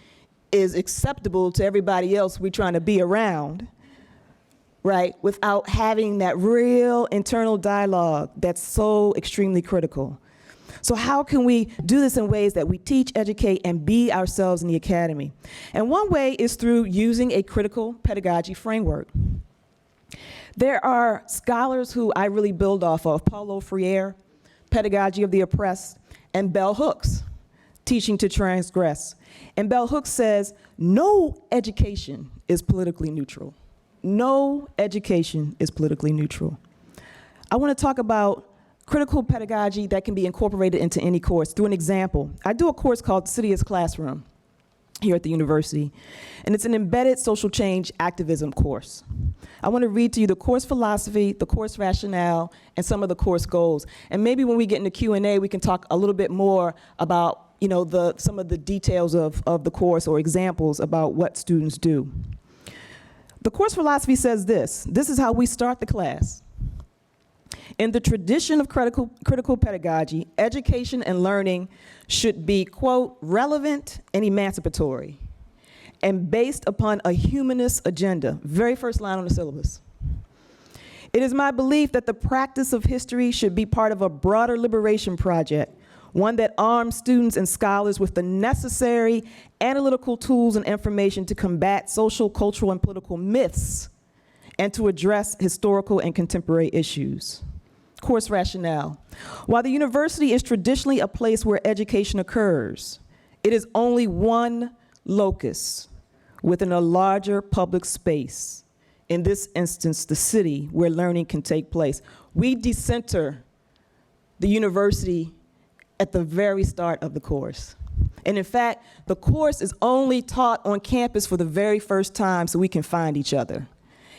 is acceptable to everybody else we're trying to be around, right? Without having that real internal dialogue that's so extremely critical. So how can we do this in ways that we teach, educate, and be ourselves in the academy? And one way is through using a critical pedagogy framework. There are scholars who I really build off of: Paulo Freire, Pedagogy of the Oppressed, and Bell Hooks, Teaching to Transgress. And Bell Hooks says, no education is politically neutral. No education is politically neutral. I want to talk about critical pedagogy that can be incorporated into any course through an example. I do a course called City as Classroom here at the university, and it's an embedded social change activism course. I want to read to you the course philosophy, the course rationale, and some of the course goals. And maybe when we get into Q&A, we can talk a little bit more about, you know, some of the details of the course or examples about what students do. The course philosophy says this is how we start the class. In the tradition of critical pedagogy, education and learning should be, quote, relevant and emancipatory, and based upon a humanist agenda. Very first line on the syllabus. It is my belief that the practice of history should be part of a broader liberation project, one that arms students and scholars with the necessary analytical tools and information to combat social, cultural, and political myths, and to address historical and contemporary issues. Course rationale. While the university is traditionally a place where education occurs, it is only one locus within a larger public space, in this instance, the city, where learning can take place. We decenter the university at the very start of the course. And in fact, the course is only taught on campus for the very first time so we can find each other.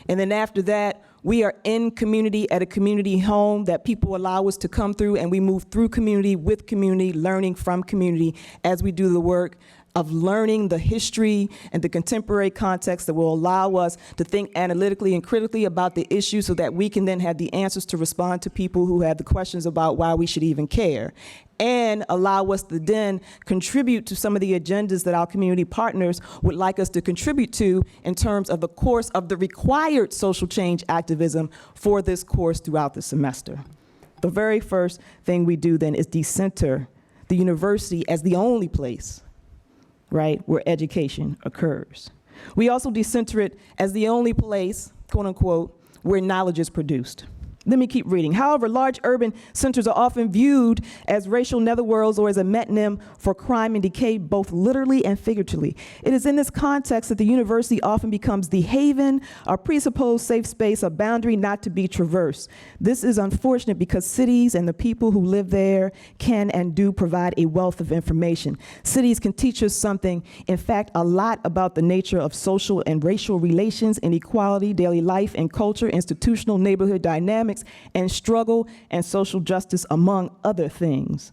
And then after that, we are in community at a community home that people allow us to come through, and we move through community with community, learning from community as we do the work of learning the history and the contemporary context that will allow us to think analytically and critically about the issue so that we can then have the answers to respond to people who have the questions about why we should even care, and allow us to then contribute to some of the agendas that our community partners would like us to contribute to in terms of the course of the required social change activism for this course throughout the semester. The very first thing we do then is decenter the university as the only place, right, where education occurs. We also decenter it as the only place, quote unquote, where knowledge is produced. Let me keep reading. However, large urban centers are often viewed as racial netherworlds or as a metonym for crime and decay, both literally and figuratively. It is in this context that the university often becomes the haven, a presupposed safe space, a boundary not to be traversed. This is unfortunate because cities and the people who live there can and do provide a wealth of information. Cities can teach us something, in fact, a lot about the nature of social and racial relations, inequality, daily life and culture, institutional neighborhood dynamics, and struggle and social justice, among other things.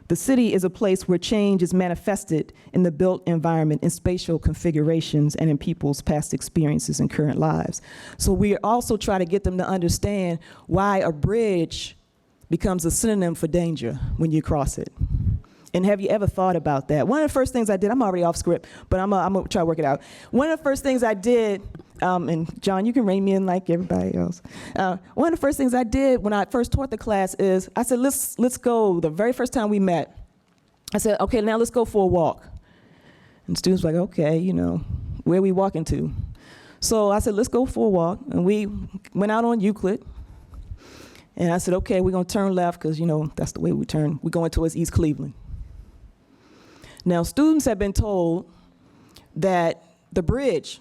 The city is a place where change is manifested in the built environment, in spatial configurations, and in people's past experiences and current lives. So we also try to get them to understand why a bridge becomes a synonym for danger when you cross it. And have you ever thought about that? One of the first things I did, I'm already off script, but I'm gonna try to work it out. One of the first things I did, and John, you can rein me in like everybody else. One of the first things I did when I first taught the class is, I said, let's go, the very first time we met, I said, okay, now let's go for a walk. And students were like, okay, you know, where are we walking to? So I said, let's go for a walk. And we went out on Euclid. And I said, okay, we're gonna turn left, because you know, that's the way we turn. We're going towards East Cleveland. Now, students have been told that the bridge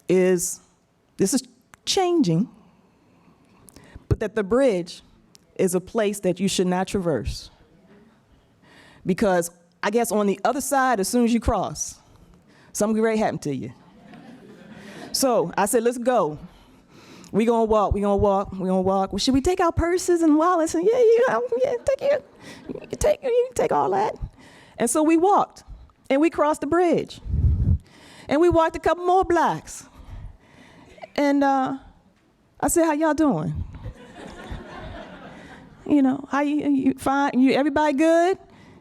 this is changing, but that the bridge is a place that you should not traverse. Because I guess on the other side, as soon as you cross, something great happened to you. So I said, let's go. We're gonna walk. Well, should we take our purses and wallets? And take all that. And so we walked, and we crossed the bridge. And we walked a couple more blocks. And I said, how y'all doing? You know, how you fine? Everybody good?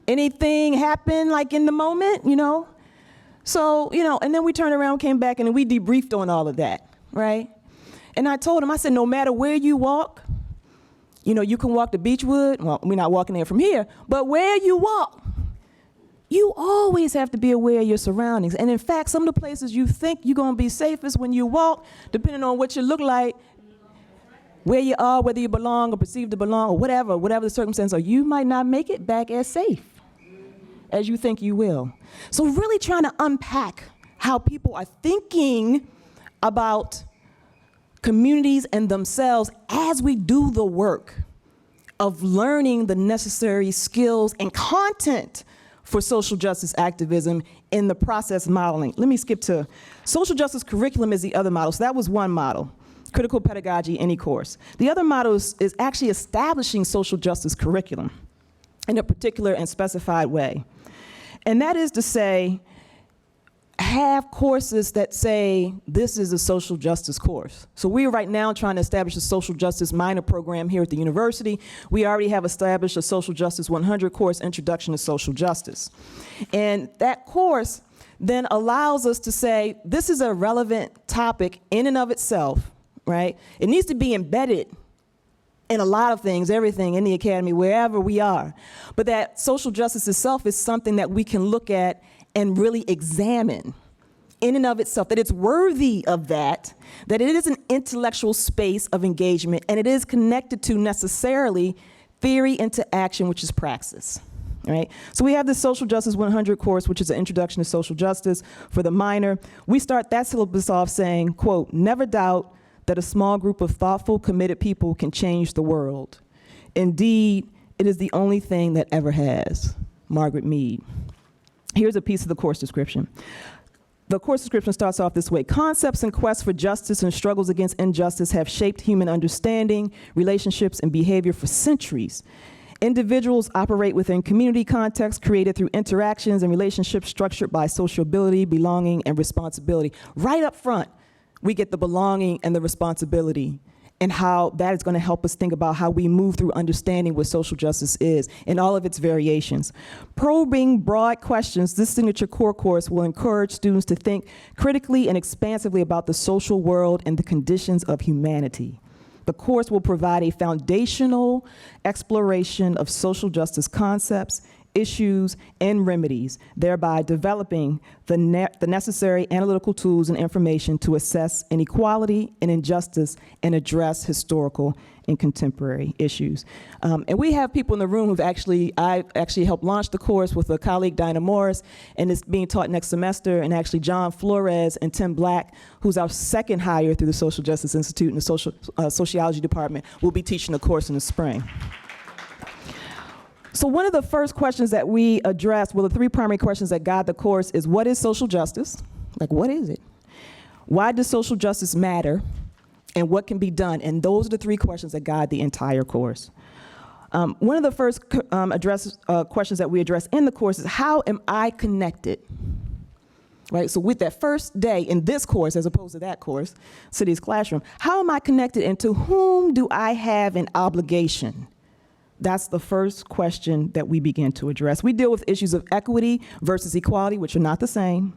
Anything happen like in the moment, you know? So, you know, and then we turned around, came back, and we debriefed on all of that, right? And I told him, I said, no matter where you walk, you know, you can walk to Beechwood. Well, we're not walking there from here, but where you walk, you always have to be aware of your surroundings. And in fact, some of the places you think you're gonna be safest when you walk, depending on what you look like, where you are, whether you belong or perceive to belong, or whatever the circumstance are, you might not make it back as safe as you think you will. So really trying to unpack how people are thinking about communities and themselves as we do the work of learning the necessary skills and content for social justice activism in the process modeling. Let me skip to social justice curriculum is the other model. So that was one model, critical pedagogy, any course. The other model is actually establishing social justice curriculum in a particular and specified way. And that is to say, have courses that say this is a social justice course. So we are right now trying to establish a social justice minor program here at the university. We already have established a social justice 100 course, Introduction to Social Justice. And that course then allows us to say this is a relevant topic in and of itself, right? It needs to be embedded in a lot of things, everything in the academy, wherever we are. But that social justice itself is something that we can look at and really examine in and of itself, that it's worthy of that it is an intellectual space of engagement, and it is connected to necessarily theory into action, which is praxis, right? So we have the Social Justice 100 course, which is an introduction to social justice for the minor. We start that syllabus off saying, quote, never doubt that a small group of thoughtful, committed people can change the world. Indeed, it is the only thing that ever has. Margaret Mead. Here's a piece of the course description. The course description starts off this way. Concepts and quests for justice and struggles against injustice have shaped human understanding, relationships, and behavior for centuries. Individuals operate within community contexts created through interactions and relationships structured by sociability, belonging, and responsibility. Right up front, we get the belonging and the responsibility, and how that is going to help us think about how we move through understanding what social justice is in all of its variations. Probing broad questions, this signature core course will encourage students to think critically and expansively about the social world and the conditions of humanity. The course will provide a foundational exploration of social justice concepts, issues, and remedies, thereby developing the necessary analytical tools and information to assess inequality and injustice and address historical and contemporary issues. And we have people in the room I've actually helped launch the course with a colleague, Dinah Morris, and it's being taught next semester, and actually John Flores and Tim Black, who's our second hire through the Social Justice Institute in the Sociology Department, will be teaching the course in the spring. So one of the first questions that we addressed, well, the three primary questions that guide the course is, what is social justice? Like, what is it? Why does social justice matter? And what can be done? And those are the three questions that guide the entire course. One of the first questions that we address in the course is, how am I connected? Right, so with that first day in this course, as opposed to that course, City's Classroom, how am I connected, and to whom do I have an obligation? That's the first question that we begin to address. We deal with issues of equity versus equality, which are not the same.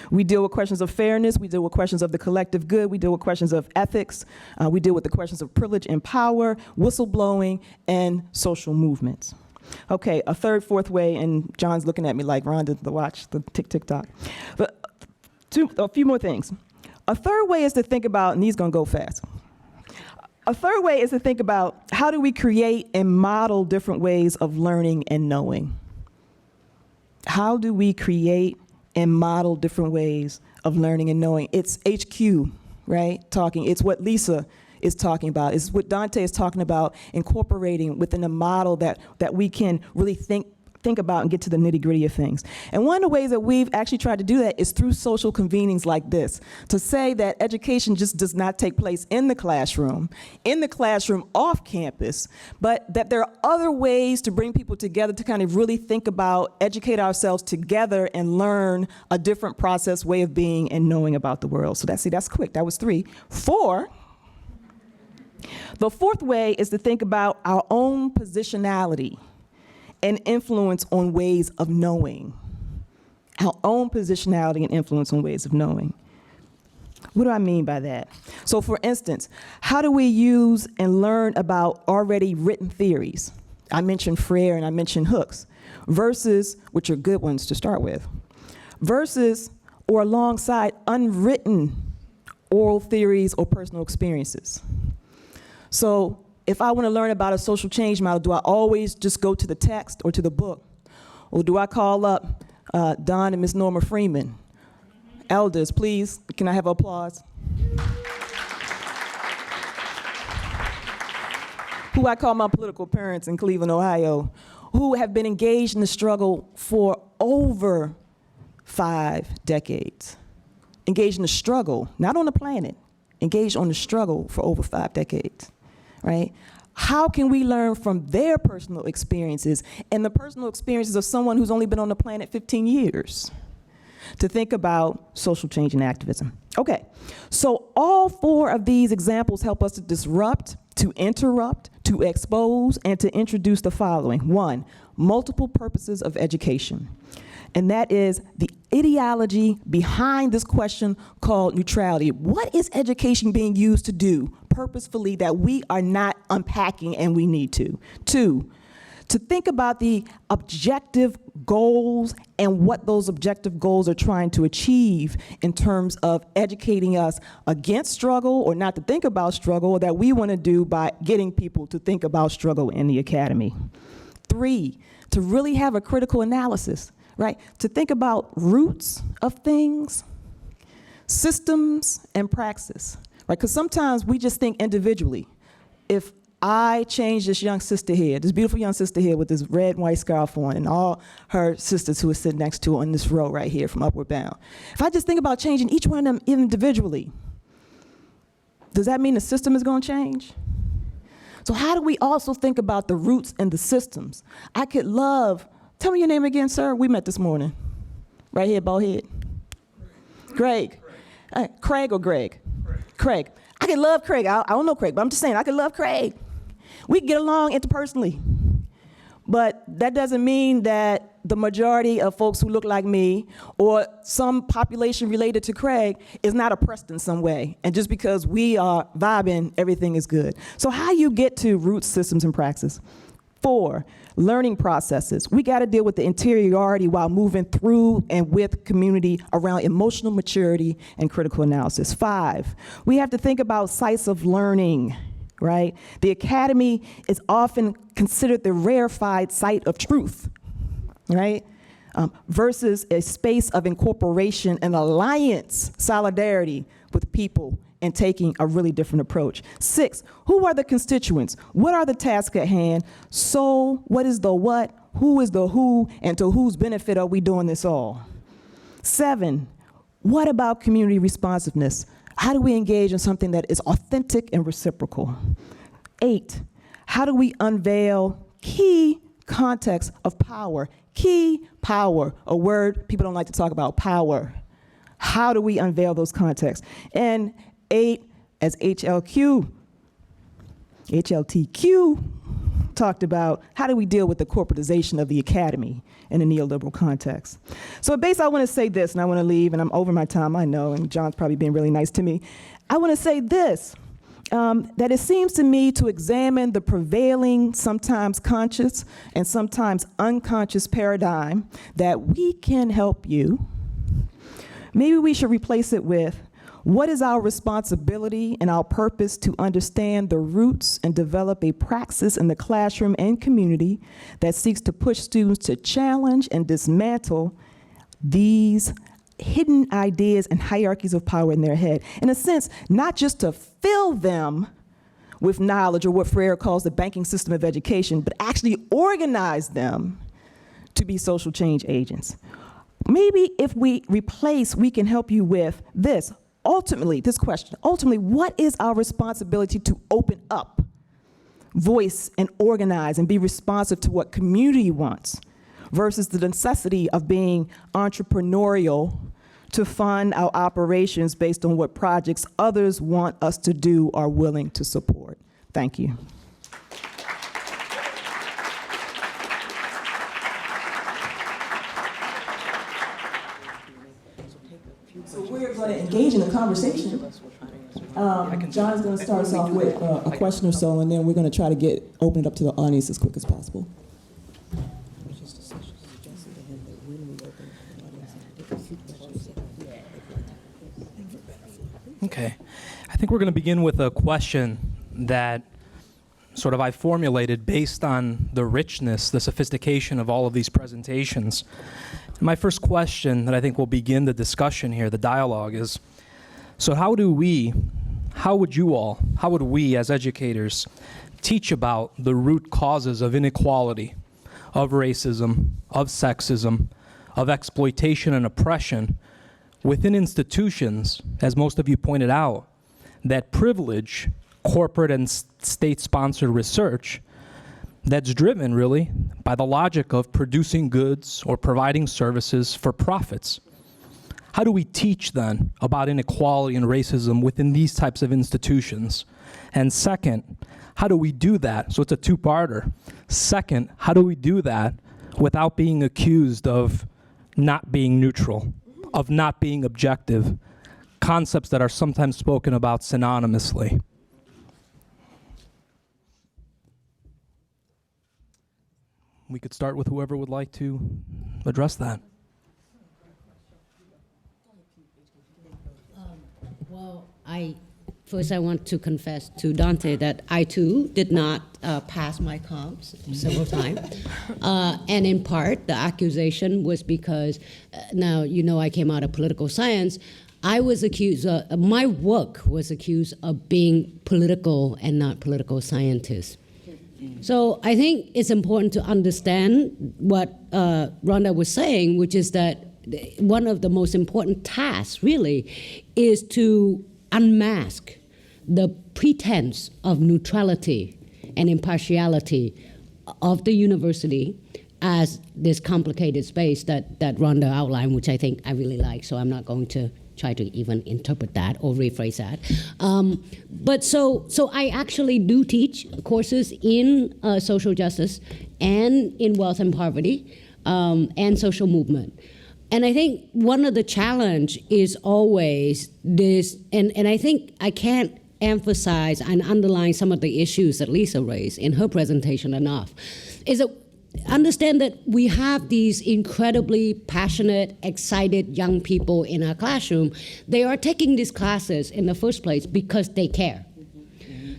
We deal with questions of fairness. We deal with questions of the collective good. We deal with questions of ethics. We deal with the questions of privilege and power, whistleblowing, and social movements. Okay, a third, fourth way, and John's looking at me like Rhonda, the watch, the tick-tick-tock. But a few more things. A third way is to think about, and these gonna go fast. A third way is to think about, how do we create and model different ways of learning and knowing? How do we create and model different ways of learning and knowing? It's HQ, right, talking. It's what Lisa is talking about. It's what Dante is talking about, incorporating within a model that we can really think about and get to the nitty-gritty of things. And one of the ways that we've actually tried to do that is through social convenings like this, to say that education just does not take place in the classroom off campus, but that there are other ways to bring people together to kind of really think about, educate ourselves together and learn a different process, way of being and knowing about the world. So that's quick. That was 3. 4, the fourth way is to think about our own positionality and influence on ways of knowing. Our own positionality and influence on ways of knowing. What do I mean by that? So for instance, how do we use and learn about already written theories? I mentioned Freire and I mentioned Hooks, versus, which are good ones to start with, versus or alongside unwritten oral theories or personal experiences. So if I want to learn about a social change model, do I always just go to the text or to the book? Or do I call up Don and Miss Norma Freeman? Elders, please, can I have applause? Who I call my political parents in Cleveland, Ohio, who have been engaged in the struggle for over 5 decades. Engaged in the struggle, not on the planet, engaged on the struggle for over 5 decades. Right? How can we learn from their personal experiences and the personal experiences of someone who's only been on the planet 15 years to think about social change and activism? Okay, so all 4 of these examples help us to disrupt, to interrupt, to expose, and to introduce the following. 1, multiple purposes of education. And that is the ideology behind this question called neutrality. What is education being used to do purposefully that we are not unpacking and we need to? 2, to think about the objective goals and what those objective goals are trying to achieve in terms of educating us against struggle, or not to think about struggle, or that we want to do by getting people to think about struggle in the academy. 3, to really have a critical analysis. Right? To think about roots of things, systems, and praxis. Right? Because sometimes we just think individually. If I change this young sister here, this beautiful young sister here with this red and white scarf on, and all her sisters who are sitting next to her on this row right here from Upward Bound. If I just think about changing each one of them individually, does that mean the system is going to change? So how do we also think about the roots and the systems? I could love, tell me your name again, sir. We met this morning. Right here, bald head. Greg. Craig or Greg? Craig. I could love Craig. I don't know Craig, but I'm just saying I could love Craig. We get along interpersonally. But that doesn't mean that the majority of folks who look like me or some population related to Craig is not oppressed in some way. And just because we are vibing, everything is good. So how you get to roots, systems, and praxis? 4, learning processes. We got to deal with the interiority while moving through and with community around emotional maturity and critical analysis. 5, we have to think about sites of learning. Right? The academy is often considered the rarefied site of truth, right? Versus a space of incorporation and alliance, solidarity with people, and taking a really different approach. 6, who are the constituents? What are the tasks at hand? So, what is the what? Who is the who? And to whose benefit are we doing this all? 7, what about community responsiveness? How do we engage in something that is authentic and reciprocal? 8, how do we unveil key contexts of power? Key power, a word people don't like to talk about, power. How do we unveil those contexts? And 8, as HLTQ talked about, how do we deal with the corporatization of the academy in a neoliberal context? So basically I want to say this, and I want to leave, and I'm over my time, I know, and John's probably being really nice to me. I want to say this, that it seems to me to examine the prevailing, sometimes conscious and sometimes unconscious paradigm that we can help you. Maybe we should replace it with, what is our responsibility and our purpose to understand the roots and develop a praxis in the classroom and community that seeks to push students to challenge and dismantle these hidden ideas and hierarchies of power in their head? In a sense, not just to fill them with knowledge, or what Freire calls the banking system of education, but actually organize them to be social change agents. Maybe if we replace, we can help you with this. Ultimately, this question, what is our responsibility to open up, voice, and organize, and be responsive to what community wants, versus the necessity of being entrepreneurial to fund our operations based on what projects others want us to do or are willing to support? Thank you. So we're going to engage in a conversation. John's going to start us off with a question or so, and then we're going to try to open it up to the audience as quick as possible. Okay. I think we're going to begin with a question that sort of I formulated based on the richness, the sophistication of all of these presentations. My first question that I think will begin the discussion here, the dialogue, is, so how would we as educators teach about the root causes of inequality, of racism, of sexism, of exploitation and oppression within institutions, as most of you pointed out, that privilege corporate and state-sponsored research that's driven really by the logic of producing goods or providing services for profits? How do we teach then about inequality and racism within these types of institutions? And second, how do we do that? So it's a two-parter. Second, how do we do that without being accused of not being neutral, of not being objective, concepts that are sometimes spoken about synonymously? We could start with whoever would like to address that. Well, first I want to confess to Dante that I too did not pass my comps several times. And in part, the accusation was because, now you know I came out of political science, I was accused, my work was accused of being political and not political scientist. So I think it's important to understand what Rhonda was saying, which is that one of the most important tasks really is to unmask the pretense of neutrality and impartiality of the university as this complicated space that Rhonda outlined, which I think I really like, so I'm not going to try to even interpret that or rephrase that. But so I actually do teach courses in social justice and in wealth and poverty and social movement. And I think one of the challenge is always this, and I think I can't emphasize and underline some of the issues that Lisa raised in her presentation enough, is that understand that we have these incredibly passionate, excited young people in our classroom. They are taking these classes in the first place because they care.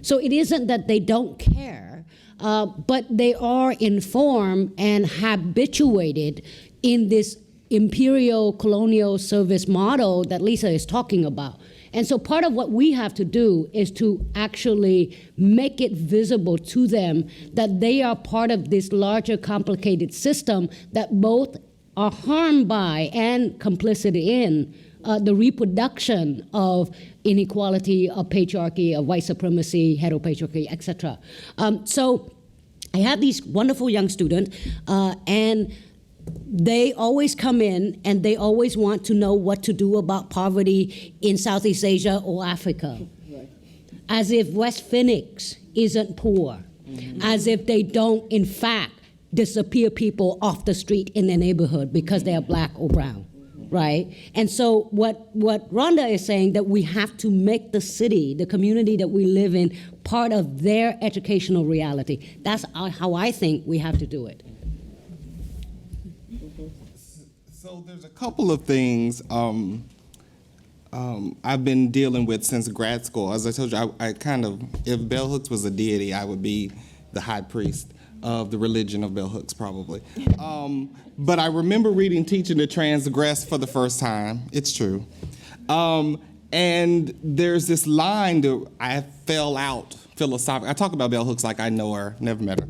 So it isn't that they don't care, but they are informed and habituated in this imperial colonial service model that Lisa is talking about. And so part of what we have to do is to actually make it visible to them that they are part of this larger complicated system that both are harmed by and complicit in the reproduction of inequality, of patriarchy, of white supremacy, heteropatriarchy, etc. So I have these wonderful young students, and they always come in and they always want to know what to do about poverty in Southeast Asia or Africa. Right. As if West Phoenix isn't poor. Mm-hmm. As if they don't, in fact, disappear people off the street in their neighborhood because they are black or brown, right? And so what Rhonda is saying, that we have to make the city, the community that we live in, part of their educational reality. That's how I think we have to do it. So there's a couple of things I've been dealing with since grad school. As I told you, I kind of, if bell hooks was a deity, I would be the high priest of the religion of bell hooks, probably. But I remember reading Teaching to Transgress for the first time. It's true. And there's this line that I fell out philosophically. I talk about bell hooks like I know her, never met her.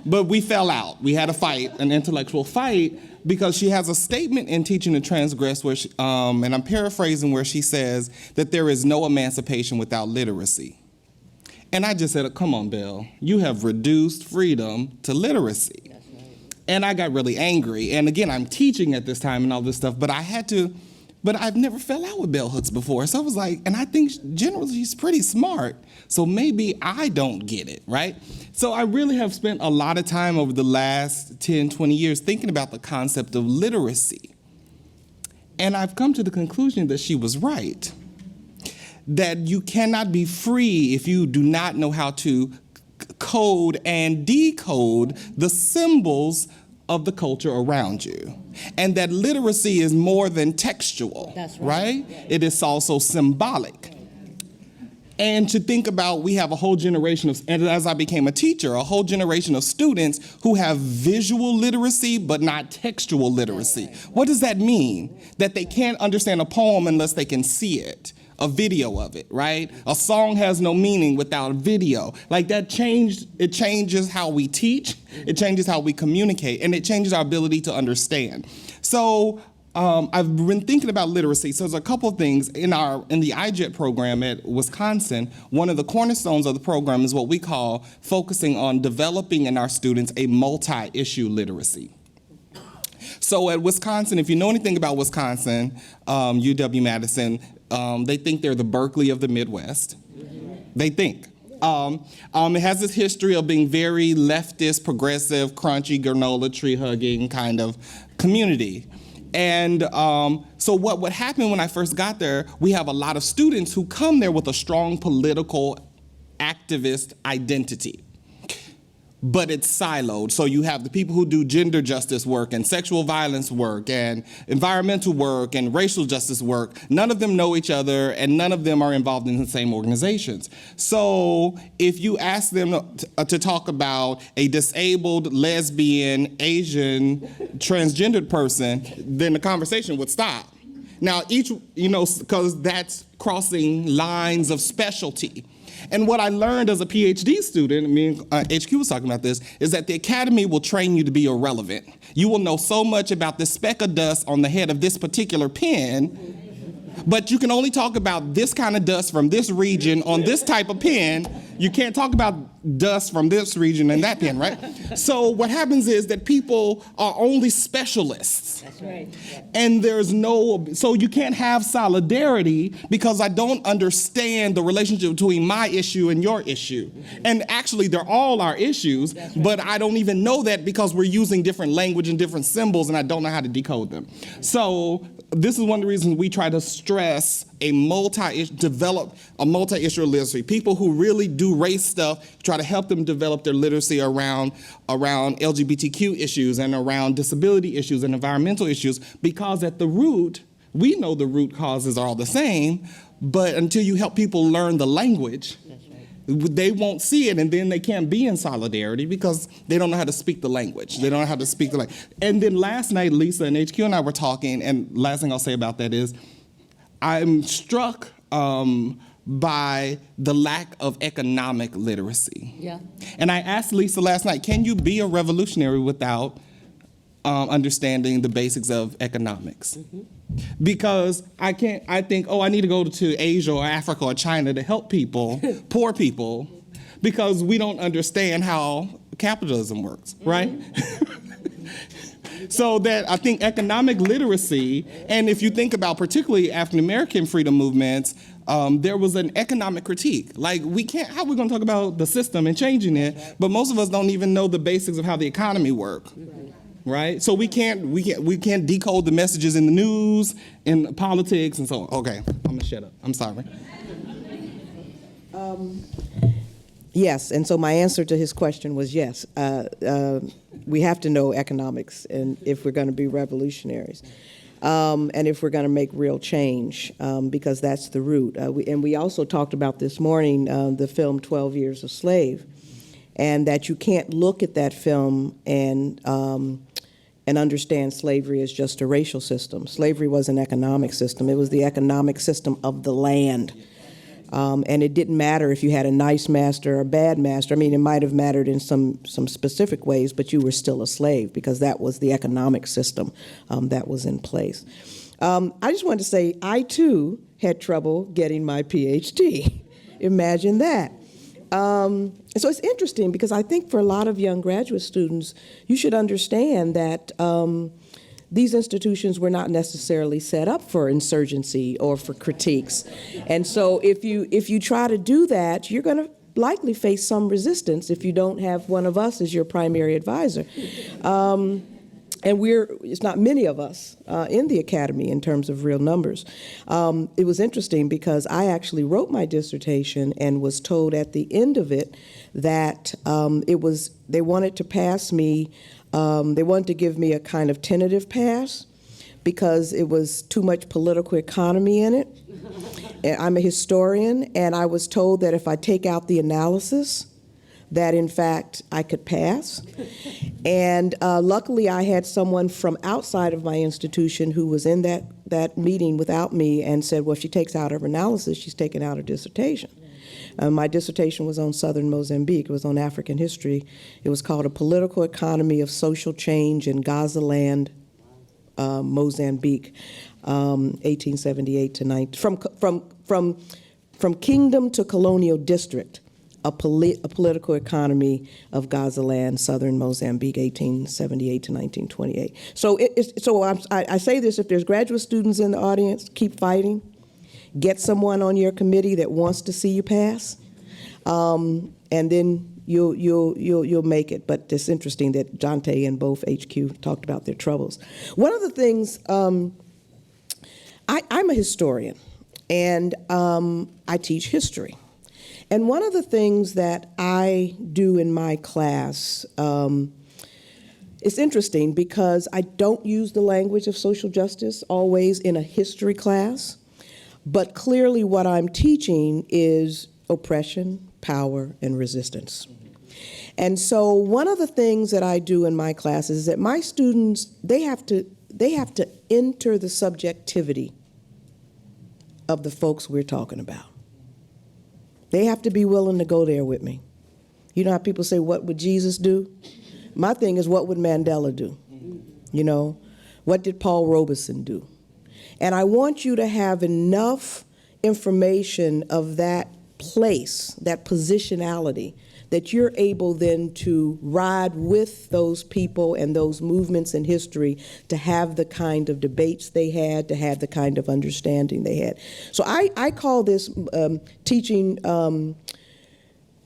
But we fell out. We had a fight, an intellectual fight, because she has a statement in Teaching to Transgress where she, and I'm paraphrasing, where she says that there is no emancipation without literacy. And I just said, come on, Belle, you have reduced freedom to literacy. That's right. And I got really angry. And again, I'm teaching at this time and all this stuff, but I've never fell out with bell hooks before. So I was like, and I think generally she's pretty smart. So maybe I don't get it, right? So I really have spent a lot of time over the last 10, 20 years thinking about the concept of literacy. And I've come to the conclusion that she was right. That you cannot be free if you do not know how to code and decode the symbols of the culture around you. And that literacy is more than textual. That's right? Yeah. It is also symbolic. And to think about, we have a whole generation of, and as I became a teacher, a whole generation of students who have visual literacy but not textual literacy. What does that mean? That they can't understand a poem unless they can see it, a video of it, right? A song has no meaning without a video. Like it changes how we teach, it changes how we communicate, and it changes our ability to understand. So I've been thinking about literacy. So there's a couple of things in the iJet program at Wisconsin. One of the cornerstones of the program is what we call focusing on developing in our students a multi-issue literacy. So at Wisconsin, if you know anything about Wisconsin, UW-Madison, they think they're the Berkeley of the Midwest. They think. It has this history of being very leftist, progressive, crunchy, granola tree hugging kind of community. And so what happened when I first got there, we have a lot of students who come there with a strong political activist identity. But it's siloed. So you have the people who do gender justice work and sexual violence work and environmental work and racial justice work. None of them know each other and none of them are involved in the same organizations. So if you ask them to talk about a disabled, lesbian, Asian, transgendered person, then the conversation would stop. Now because that's crossing lines of specialty. And what I learned as a PhD student, HQ was talking about this, is that the academy will train you to be irrelevant. You will know so much about the speck of dust on the head of this particular pen But you can only talk about this kind of dust from this region on this type of pen. You can't talk about dust from this region and that pen, right? So what happens is that people are only specialists. That's right. And so you can't have solidarity because I don't understand the relationship between my issue and your issue. And actually, they're all our issues, but I don't even know that because we're using different language and different symbols, and I don't know how to decode them. So this is one of the reasons we try to stress develop a multi-issue literacy. People who really do race stuff, try to help them develop their literacy around LGBTQ issues and around disability issues and environmental issues, because at the root, we know the root causes are all the same, but until you help people learn the language, they won't see it, and then they can't be in solidarity because they don't know how to speak the language. They don't know how to speak the language. And then last night, Lisa and HQ and I were talking, and last thing I'll say about that is I'm struck by the lack of economic literacy. Yeah. And I asked Lisa last night, can you be a revolutionary without understanding the basics of economics? Because I think, I need to go to Asia or Africa or China to help people, poor people, because we don't understand how capitalism works, right? So that I think economic literacy, and if you think about particularly African-American freedom movements, there was an economic critique. Like, how are we going to talk about the system and changing it, but most of us don't even know the basics of how the economy works. Right? So we can't decode the messages in the news, in politics, and so on. Okay, I'm gonna shut up. I'm sorry. Yes, and so my answer to his question was yes. We have to know economics, and if we're going to be revolutionaries, and if we're going to make real change, because that's the root. We also talked about this morning the film 12 Years a Slave, and that you can't look at that film and understand slavery as just a racial system. Slavery was an economic system. It was the economic system of the land. And it didn't matter if you had a nice master or a bad master. I mean, it might have mattered in some specific ways, but you were still a slave because that was the economic system that was in place. I just wanted to say, I too had trouble getting my PhD. Imagine that. So it's interesting because I think for a lot of young graduate students, you should understand that these institutions were not necessarily set up for insurgency or for critiques. And so if you try to do that, you're going to likely face some resistance if you don't have one of us as your primary advisor. And it's not many of us in the academy in terms of real numbers. It was interesting because I actually wrote my dissertation and was told at the end of it that they wanted to pass me, they wanted to give me a kind of tentative pass because it was too much political economy in it. And I'm a historian, and I was told that if I take out the analysis, that in fact I could pass. And luckily I had someone from outside of my institution who was in that meeting without me and said, well, if she takes out her analysis, she's taking out her dissertation. My dissertation was on southern Mozambique. It was on African history. It was called A Political Economy of Social Change in Gazaland, Mozambique, 1878 to 19, from kingdom to colonial district. A political economy of Gazaland, southern Mozambique, 1878 to 1928. So, I say this: if there's graduate students in the audience, keep fighting. Get someone on your committee that wants to see you pass, and then you'll make it. But it's interesting that Jante and both HQ talked about their troubles. One of the things, I'm a historian, and I teach history. And one of the things that I do in my class, it's interesting because I don't use the language of social justice always in a history class, but clearly what I'm teaching is oppression, power, and resistance. And so one of the things that I do in my class is that my students, they have to enter the subjectivity of the folks we're talking about. They have to be willing to go there with me. You know how people say, what would Jesus do? My thing is, what would Mandela do? You know, what did Paul Robeson do? And I want you to have enough information of that place, that positionality, that you're able then to ride with those people and those movements in history to have the kind of debates they had, to have the kind of understanding they had. So I call this teaching,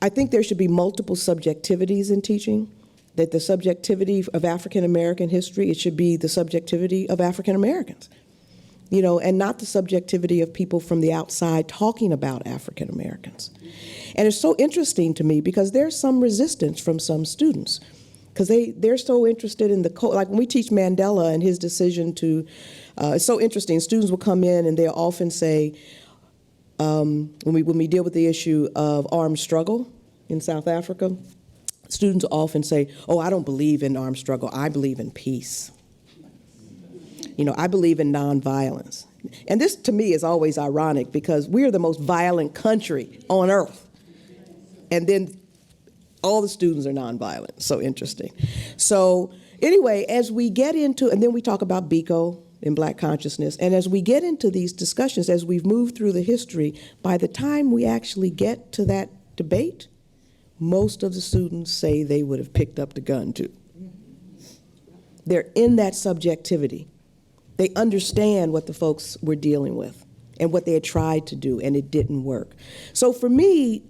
I think there should be multiple subjectivities in teaching, that the subjectivity of African American history, it should be the subjectivity of African Americans, you know, and not the subjectivity of people from the outside talking about African Americans. And it's so interesting to me because there's some resistance from some students because they're so interested in the code. Like when we teach Mandela and his decision to, it's so interesting. Students will come in and they'll often say, when we deal with the issue of armed struggle in South Africa, students often say, oh, I don't believe in armed struggle. I believe in peace. You know, I believe in nonviolence. And this, to me, is always ironic because we're the most violent country on earth. And then all the students are nonviolent. So interesting. So anyway, as we get into, and then we talk about Biko in Black consciousness, and as we get into these discussions, as we've moved through the history, by the time we actually get to that debate, most of the students say they would have picked up the gun too. They're in that subjectivity. They understand what the folks were dealing with and what they had tried to do, and it didn't work. So for me,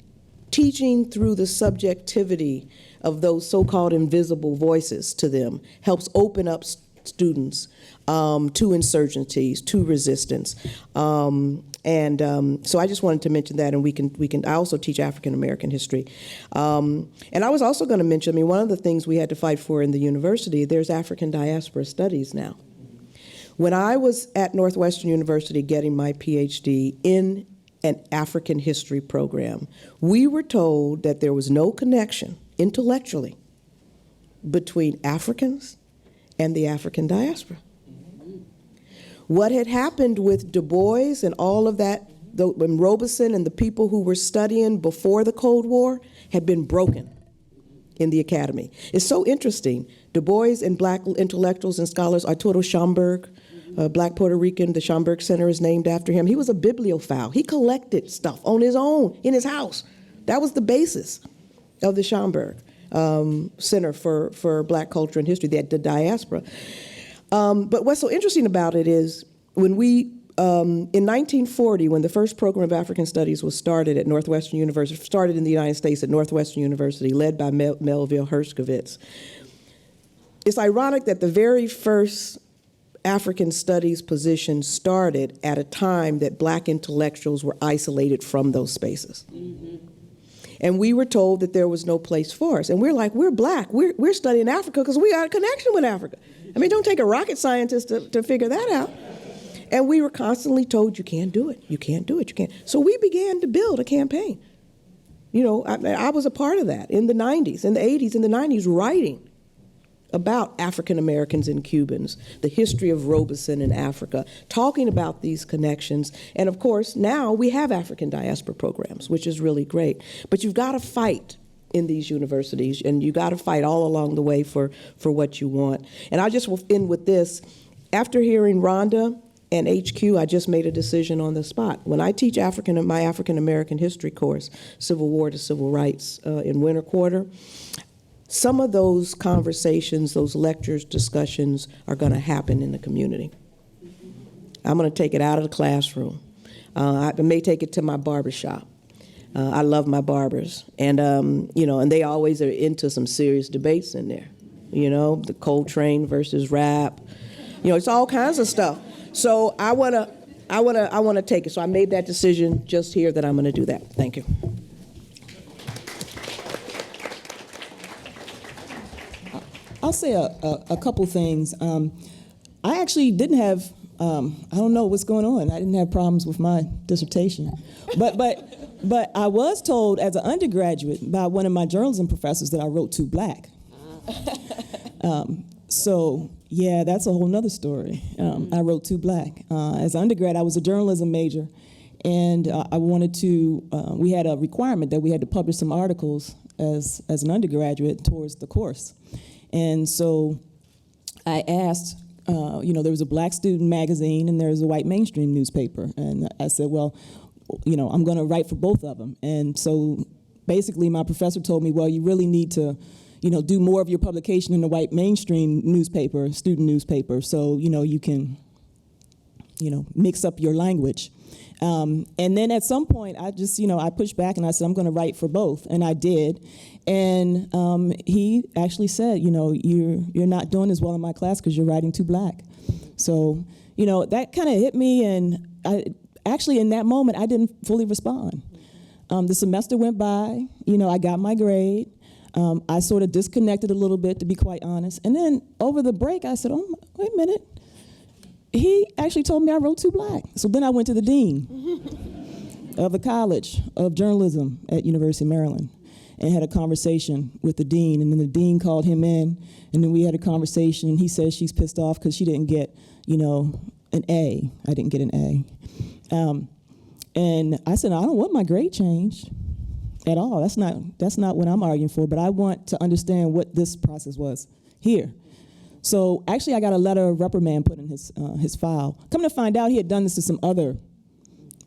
teaching through the subjectivity of those so-called invisible voices to them helps open up students to insurgencies, to resistance. So I just wanted to mention that, and we can. I also teach African American history. And I was also going to mention, I mean, one of the things we had to fight for in the university, there's African diaspora studies now. When I was at Northwestern University getting my PhD in an African history program, we were told that there was no connection intellectually between Africans and the African diaspora. What had happened with Du Bois and all of that, when Robeson and the people who were studying before the Cold War had been broken in the academy. It's so interesting. Du Bois and Black intellectuals and scholars, Arturo Schomburg, Black Puerto Rican, the Schomburg Center is named after him. He was a bibliophile. He collected stuff on his own in his house. That was the basis of the Schomburg Center for Black Culture and History, the diaspora. But what's so interesting about it is when we, in 1940, when the first program of African Studies was started at Northwestern University, started in the United States at Northwestern University, led by Melville Herskovits, it's ironic that the very first African Studies position started at a time that Black intellectuals were isolated from those spaces. Mm-hmm. And we were told that there was no place for us. And we're like, we're Black. We're studying Africa because we got a connection with Africa. I mean, don't take a rocket scientist to figure that out. And we were constantly told, you can't do it. You can't do it. You can't. So we began to build a campaign. You know, I was a part of that in the 90s, in the 80s, in the 90s, writing about African Americans and Cubans, the history of Robeson in Africa, talking about these connections. And of course, now we have African diaspora programs, which is really great. But you've got to fight in these universities, and you got to fight all along the way for what you want. And I just will end with this. After hearing Rhonda and HQ, I just made a decision on the spot. When I teach my African American history course, Civil War to Civil Rights in winter quarter, some of those conversations, those lectures, discussions are going to happen in the community. I'm going to take it out of the classroom. I may take it to my barbershop. I love my barbers. And, you know, and they always are into some serious debates in there. You know, the Coltrane versus rap. You know, it's all kinds of stuff. So I want to take it. So I made that decision just here that I'm going to do that. Thank you. I'll say a couple things. I actually didn't have, I don't know what's going on. I didn't have problems with my dissertation. But I was told as an undergraduate by one of my journalism professors that I wrote too Black. So, yeah, that's a whole nother story. I wrote too Black. As an undergrad, I was a journalism major, and I wanted to, we had a requirement that we had to publish some articles as an undergraduate towards the course. And so I asked there was a black student magazine and there was a white mainstream newspaper. And I said, well, I'm going to write for both of them. And so basically my professor told me, well, you really need to, do more of your publication in the white mainstream newspaper, student newspaper, so, you can, mix up your language. And then at some point, I just, I pushed back and I said, I'm going to write for both. And I did. And he actually said, you're not doing as well in my class because you're writing too black. So, that kind of hit me. And actually, in that moment, I didn't fully respond. The semester went by. I got my grade. I sort of disconnected a little bit, to be quite honest. And then over the break, I said, oh, wait a minute. He actually told me I wrote too black. So then I went to the dean of the College of Journalism at University of Maryland and had a conversation with the dean. And then the dean called him in, and then we had a conversation. And he says she's pissed off because she didn't get, an A. I didn't get an A. And I said, I don't want my grade changed at all. That's not what I'm arguing for. But I want to understand what this process was here. So actually, I got a letter of reprimand put in his file. Come to find out, he had done this to some other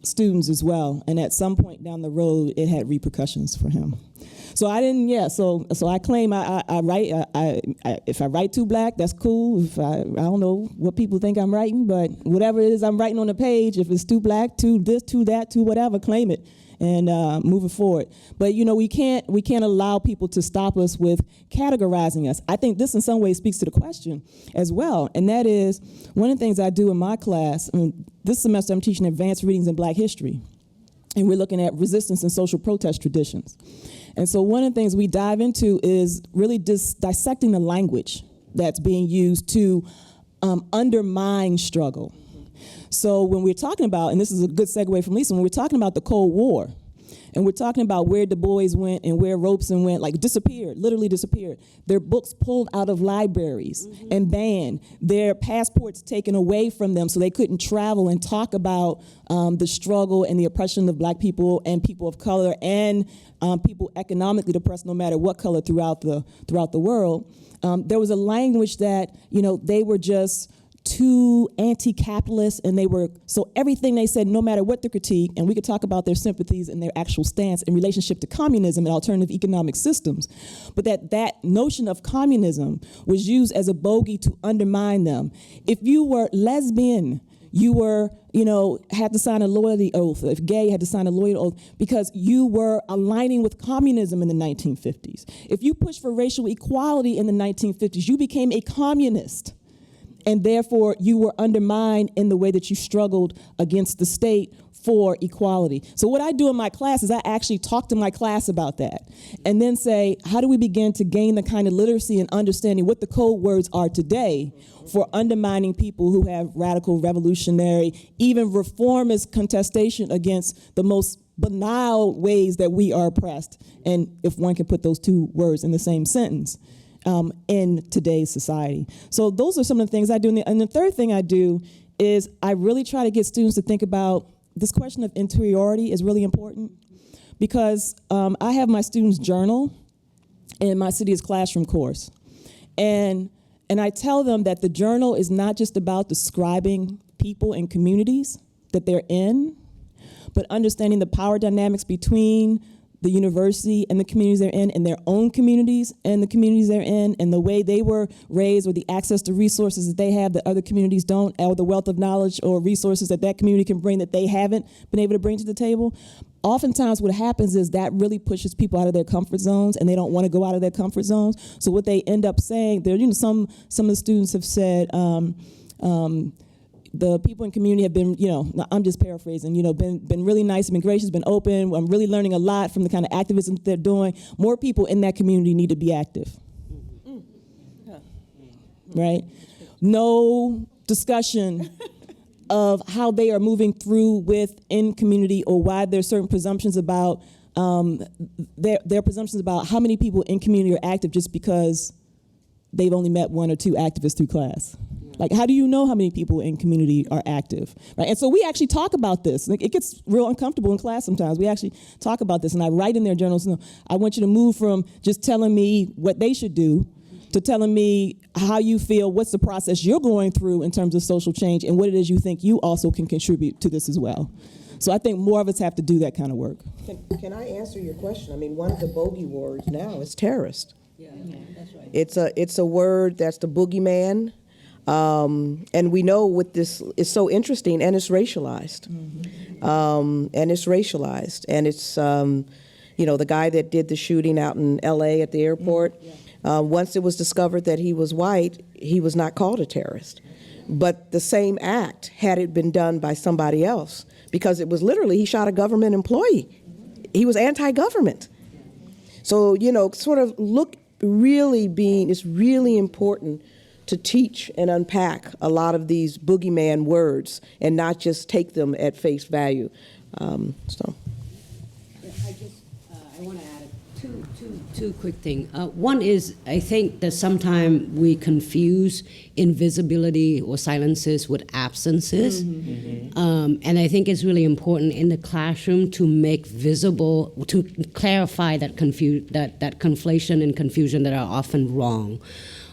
students as well, and at some point down the road, it had repercussions for him. So I didn't. Yeah. So I claim I write. If I write too black, that's cool. If I don't know what people think I'm writing, but whatever it is I'm writing on the page, if it's too black, too this, too that, too whatever, claim it and move it forward. But we can't allow people to stop us with categorizing us. I think this in some ways speaks to the question as well, and that is one of the things I do in my class. This semester I'm teaching advanced readings in Black history, and we're looking at resistance and social protest traditions. And so one of the things we dive into is really dissecting the language that's being used to undermine struggle. So when we're talking about, and this is a good segue from Lisa, when we're talking about the Cold War, and we're talking about where Du Bois went and where Robeson went, like disappeared, literally disappeared. Their books pulled out of libraries and banned. Their passports taken away from them so they couldn't travel and talk about the struggle and the oppression of black people and people of color and people economically depressed no matter what color throughout the world. There was a language that, they were just too anti-capitalist, and so everything they said, no matter what the critique, and we could talk about their sympathies and their actual stance in relationship to communism and alternative economic systems, but that notion of communism was used as a bogey to undermine them. If you were lesbian, you were, had to sign a loyalty oath. If gay, had to sign a loyalty oath because you were aligning with communism in the 1950s. If you pushed for racial equality in the 1950s, you became a communist. And therefore, you were undermined in the way that you struggled against the state for equality. So what I do in my class is I actually talk to my class about that and then say, how do we begin to gain the kind of literacy and understanding what the code words are today for undermining people who have radical, revolutionary, even reformist contestation against the most banal ways that we are oppressed, and if one can put those two words in the same sentence. In today's society. So those are some of the things I do. And the third thing I do is I really try to get students to think about this question of interiority is really important because I have my students journal in my City is Classroom course. And I tell them that the journal is not just about describing people and communities that they're in, but understanding the power dynamics between the university and the communities they're in, and their own communities and the communities they're in, and the way they were raised, or the access to resources that they have that other communities don't, or the wealth of knowledge or resources that community can bring that they haven't been able to bring to the table. Oftentimes what happens is that really pushes people out of their comfort zones, and they don't want to go out of their comfort zones. So what they end up saying, some of the students have said, the people in community have been, I'm just paraphrasing, been really nice, been gracious, been open. I'm really learning a lot from the kind of activism that they're doing. More people in that community need to be active. Right? No discussion of how they are moving through within community, or why there's certain presumptions about, their presumptions about how many people in community are active just because they've only met one or two activists through class. Like, how do you know how many people in community are active, right? And so we actually talk about this. Like, it gets real uncomfortable in class sometimes. We actually talk about this, and I write in their journals, I want you to move from just telling me what they should do to telling me how you feel, what's the process you're going through in terms of social change, and what it is you think you also can contribute to this as well. So I think more of us have to do that kind of work. Can I answer your question? I mean, one of the bogey words now is terrorist. Yeah, that's right. It's a word that's the boogeyman, and we know what this is so interesting, and it's racialized, and it's you know, the guy that did the shooting out in L.A. at the airport. Once it was discovered that he was white, he was not called a terrorist. But the same act, had it been done by somebody else, because it was literally, he shot a government employee. He was anti-government. So, you know, sort of it's really important to teach and unpack a lot of these boogeyman words and not just take them at face value. I want to add two quick things. One is, I think that sometimes we confuse invisibility or silences with absences. And I think it's really important in the classroom to make visible, to clarify that conflation and confusion that are often wrong.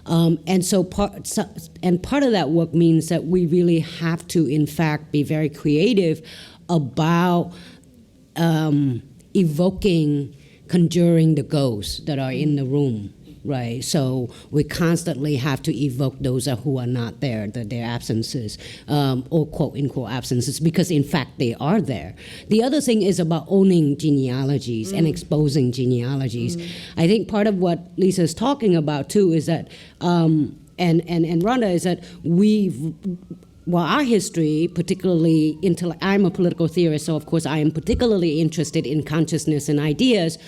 And so part of that work means that we really have to, in fact, be very creative about evoking, conjuring the ghosts that are in the room, right? So we constantly have to evoke those who are not there, their absences, or quote-unquote absences, because in fact they are there. The other thing is about owning genealogies and exposing genealogies. I think part of what Lisa is talking about too is that, and Rhonda, is that our history, particularly, I'm a political theorist, so of course I am particularly interested in consciousness and ideas.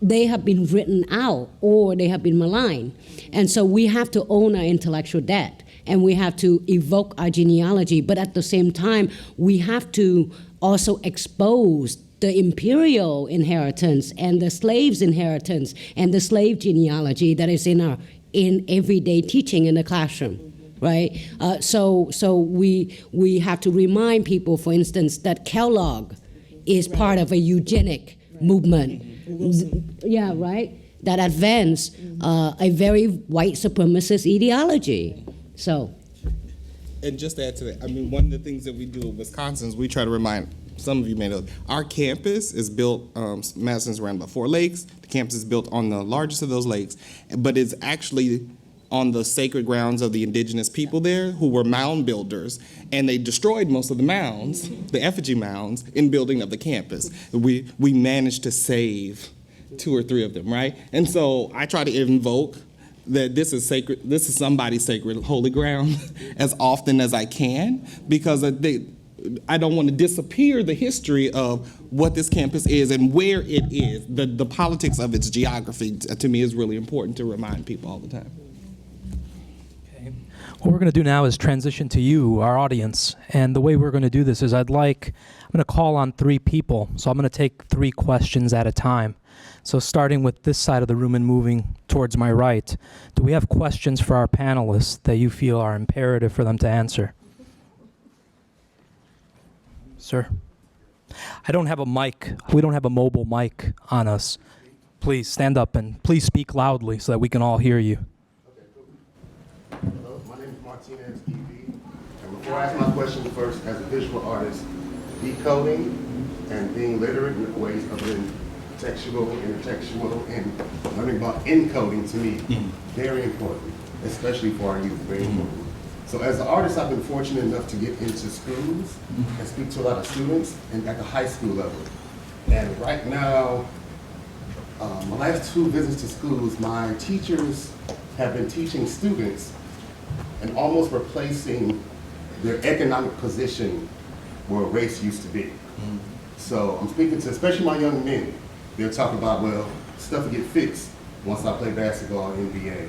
They have been written out or they have been maligned. And so we have to own our intellectual debt and we have to evoke our genealogy, but at the same time, we have to also expose the imperial inheritance and the slave's inheritance and the slave genealogy that is in everyday teaching in the classroom. Right, so we have to remind people, for instance, that Kellogg is part of a eugenic movement. Yeah, right. That advanced a very white supremacist ideology. So, And just to add to that, I mean, one of the things that we do in Wisconsin is we try to remind, some of you may know, our campus is built, Madison's around about 4 lakes. The campus is built on the largest of those lakes, but it's actually on the sacred grounds of the indigenous people there who were mound builders, and they destroyed most of the mounds, the effigy mounds, in building of the campus. We managed to save 2 or 3 of them, right? And so I try to invoke that this is sacred, this is somebody's sacred holy ground as often as I can, because I don't want to disappear the history of what this campus is and where it is. The politics of its geography, to me, is really important to remind people all the time. What we're going to do now is transition to you, our audience. And the way we're going to do this is I'm going to call on 3 people. So I'm going to take 3 questions at a time. So starting with this side of the room and moving towards my right, do we have questions for our panelists that you feel are imperative for them to answer? Sir? I don't have a mic. We don't have a mobile mic on us. Please stand up and please speak loudly so that we can all hear you. Hello, my name is Martinez EV. And before I ask my question first, as a visual artist, decoding and being literate in ways of being textual, intertextual, and learning about encoding to me, very important, especially for our youth, very important. So as an artist, I've been fortunate enough to get into schools and speak to a lot of students and at the high school level. And right now, my last 2 visits to schools, my teachers have been teaching students and almost replacing their economic position where race used to be. So I'm speaking to especially my young men. They'll talk about, well, stuff will get fixed once I play basketball in NBA,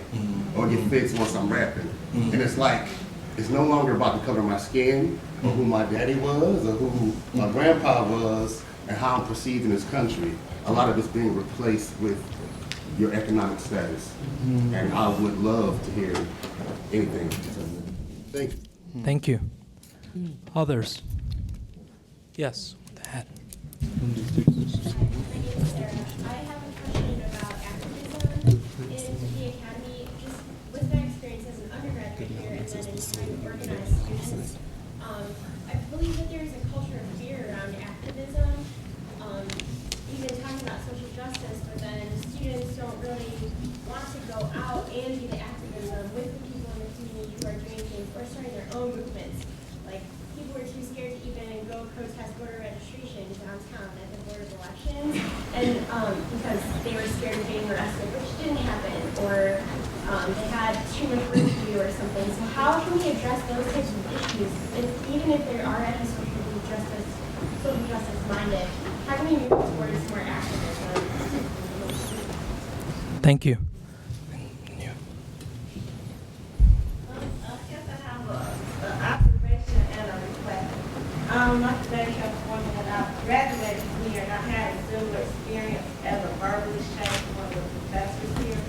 or get fixed once I'm rapping. And it's like, it's no longer about the color of my skin, or who my daddy was, or who my grandpa was, and how I'm perceived in this country. A lot of it's being replaced with your economic status. And I would love to hear anything. Thank you. Thank you. Others? Yes, with that. My name is Sarah. I have a question about activism in the Academy. Just Yes. I believe that there is a culture of fear around activism, even talking about social justice, but then students don't really want to go out and do the activism with the people in the community who are doing things or starting their own movements. Like, people were too scared to even go protest voter registration downtown at the Board of Elections, and because they were scared of getting arrested, which didn't happen, or they had too much work to do or something. So how can we address those types of issues, even if there are any social justice minded? How can we move towards more activism? Thank you. I guess I have an observation and a request. My today California, when I graduated here, and I had a similar experience as a verbal exchange with one of the professors here,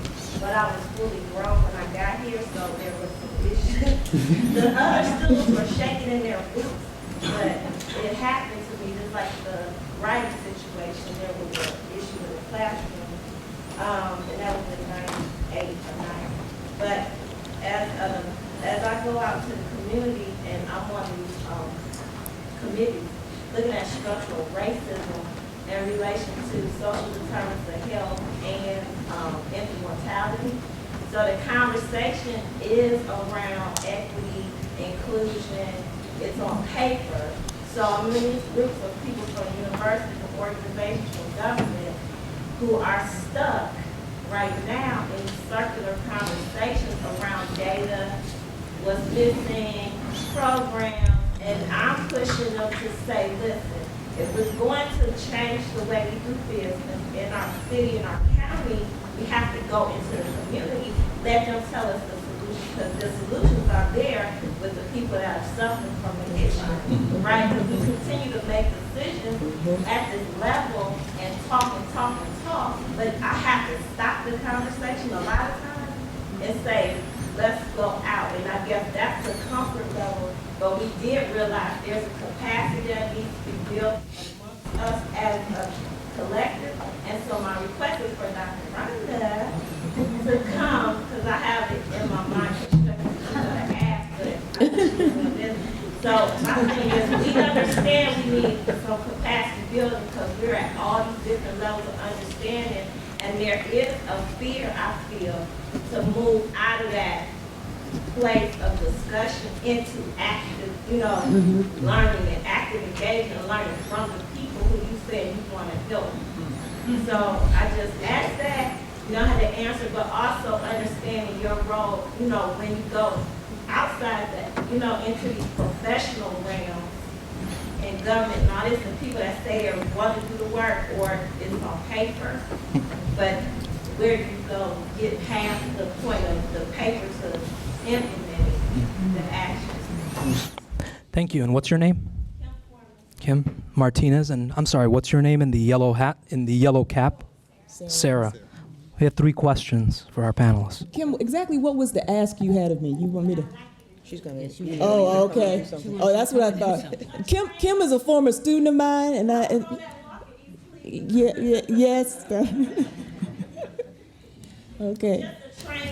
but I was fully grown when I got here, so there was some issues. The other students were shaking in their boots, but it happened to me just like the writing situation. There was an issue in the classroom, and that was in 98 or 90. But as I go out to the community, and I'm on these committees looking at structural racism in relation to social determinants of health and infant mortality. So the conversation is around equity, inclusion. It's on paper. So I'm in these groups of people from universities and organizations from government who are stuck right now in circular conversations around data, what's missing, programs, and I'm pushing them to say, listen, if we're going to change the way we do business in our city, in our county, we have to go into the community, let them tell us the solutions, because the solutions are there with the people that are suffering from the issue, right? Because we continue to make decisions at this level and talk, but I have to stop the conversation a lot of times and say, let's go out. And I guess that's the comfort level, but we did realize there's a capacity that needs to be built amongst us as a collective. And so my request is for Dr. Rhonda to come, because I have it in my mind, I'm going to ask, but I'm doing this. So my thing is, we understand we need some capacity building because we're at all these different levels of understanding, and there is a fear, I feel, to move out of that place of discussion into active, learning and active engagement and learning from the people who you said you want to help. So I just ask that, you know how to answer, but also understanding your role, when you go outside that, into these professional realms and government and all this, and people that say they want to do the work or it's on paper, but where do you go get past the point of the paper to implementing the actions? Thank you. And what's your name? Kim Martinez. And I'm sorry, what's your name in the yellow hat, in the yellow cap? Sarah. We have 3 questions for our panelists. Kim, exactly what was the ask you had of me? You want me to? She's going to. Oh, okay. Oh, that's what I thought. Kim is a former student of mine, and yes. Okay. We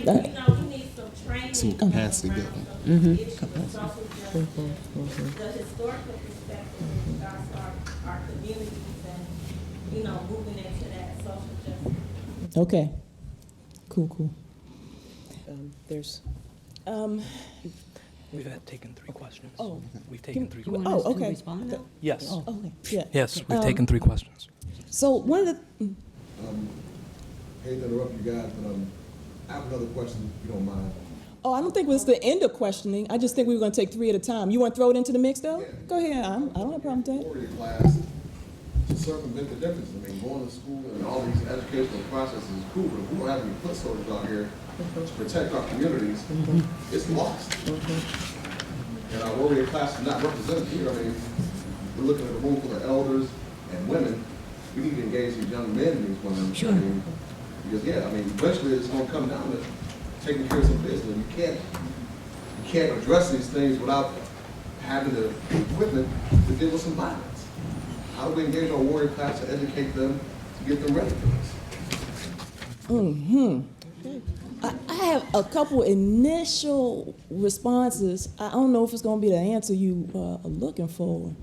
need some training. Some capacity building. The historical perspective starts our communities and, moving into that social justice. Okay. Cool. There's. We've taken 3 questions. Oh. We've taken 3 You questions. want us to okay. respond now? Yes. Oh, okay. Yeah. Yes, we've taken 3 questions. So one of the. Hate to interrupt you guys, but I have another question, if you don't mind. Oh, I don't think it was the end of questioning. I just think we were going to take 3 at a time. You want to throw it into the mix, though? Yeah. Go ahead. I don't have a problem with that. Order your class to circumvent the differences. I mean, going to school and all these educational processes is cool, but if we don't have any foot soldiers out here to protect our communities, it's lost. And our warrior class is not represented here. I mean, we're looking at a room full of elders and women. We need to engage these young men and these women. Sure. I mean, because eventually it's going to come down to taking care of some business. You can't address these things without having the equipment to deal with some violence. How do we engage our warrior class to educate them to get them ready for this? I have a couple initial responses. I don't know if it's going to be the answer you are looking for,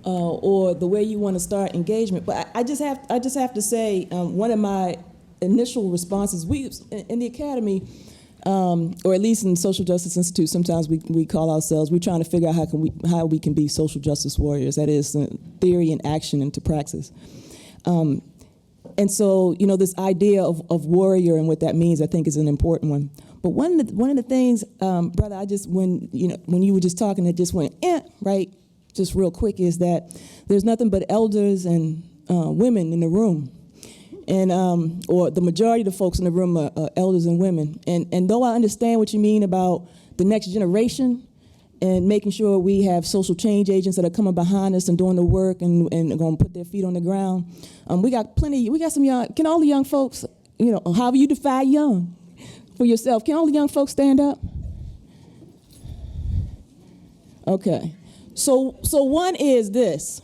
or the way you want to start engagement. But I just have to say, one of my initial responses, we in the academy, or at least in Social Justice Institute, sometimes we call ourselves, we're trying to figure out how we can be social justice warriors. That is, theory and action into praxis. And so, this idea of warrior and what that means, I think, is an important one. But one of the things, brother, when you were just talking, it just went, right, just real quick, is that there's nothing but elders and women in the room. And, or the majority of the folks in the room are elders and women. And though I understand what you mean about the next generation and making sure we have social change agents that are coming behind us and doing the work and going to put their feet on the ground, we got some young, can all the young folks, however you define young for yourself, can all the young folks stand up? Okay. So one is this.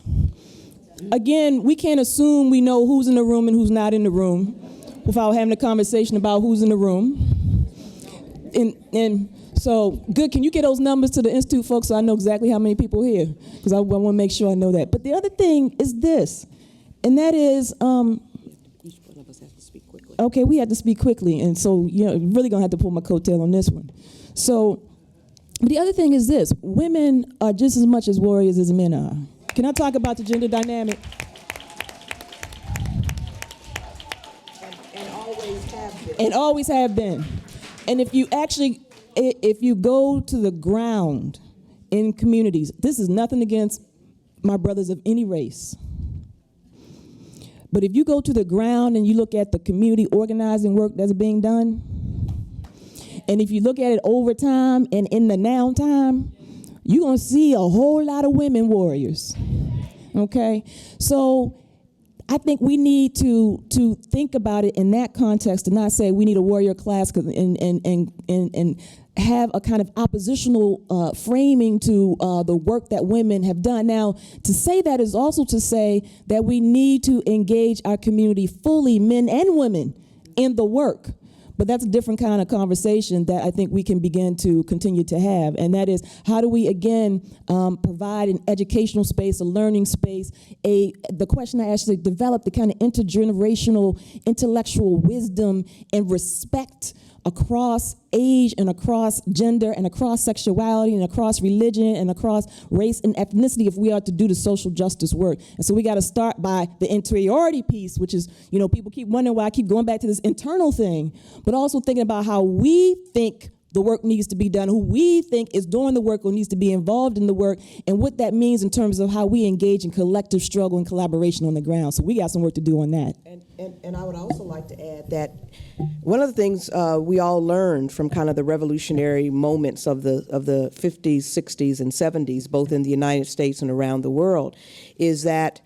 Again, we can't assume we know who's in the room and who's not in the room without having a conversation about who's in the room. And so, good, can you get those numbers to the Institute folks so I know exactly how many people are here? Because I want to make sure I know that. But the other thing is this, and that is, each one of us has to speak quickly. Okay, we have to speak quickly, and so, really going to have to pull my coattail on this one. So, but the other thing is this, women are just as much as warriors as men are. Can I talk about the gender dynamic? And always have been. And always have been. And if you go to the ground in communities, this is nothing against my brothers of any race. But if you go to the ground and you look at the community organizing work that's being done, and if you look at it over time and in the now time, you're going to see a whole lot of women warriors, okay? So I think we need to think about it in that context and not say we need a warrior class and have a kind of oppositional framing to the work that women have done. Now, to say that is also to say that we need to engage our community fully, men and women, in the work. But that's a different kind of conversation that I think we can begin to continue to have. And that is, how do we, again, provide an educational space, a learning space, the question I asked, develop the kind of intergenerational intellectual wisdom and respect across age and across gender and across sexuality and across religion and across race and ethnicity if we are to do the social justice work. And so we got to start by the interiority piece, which is, people keep wondering why I keep going back to this internal thing, but also thinking about how we think the work needs to be done, who we think is doing the work or needs to be involved in the work, and what that means in terms of how we engage in collective struggle and collaboration on the ground. So we got some work to do on that. And I would also like to add that one of the things we all learned from kind of the revolutionary moments of the 50s, 60s, and 70s, both in the United States and around the world, is that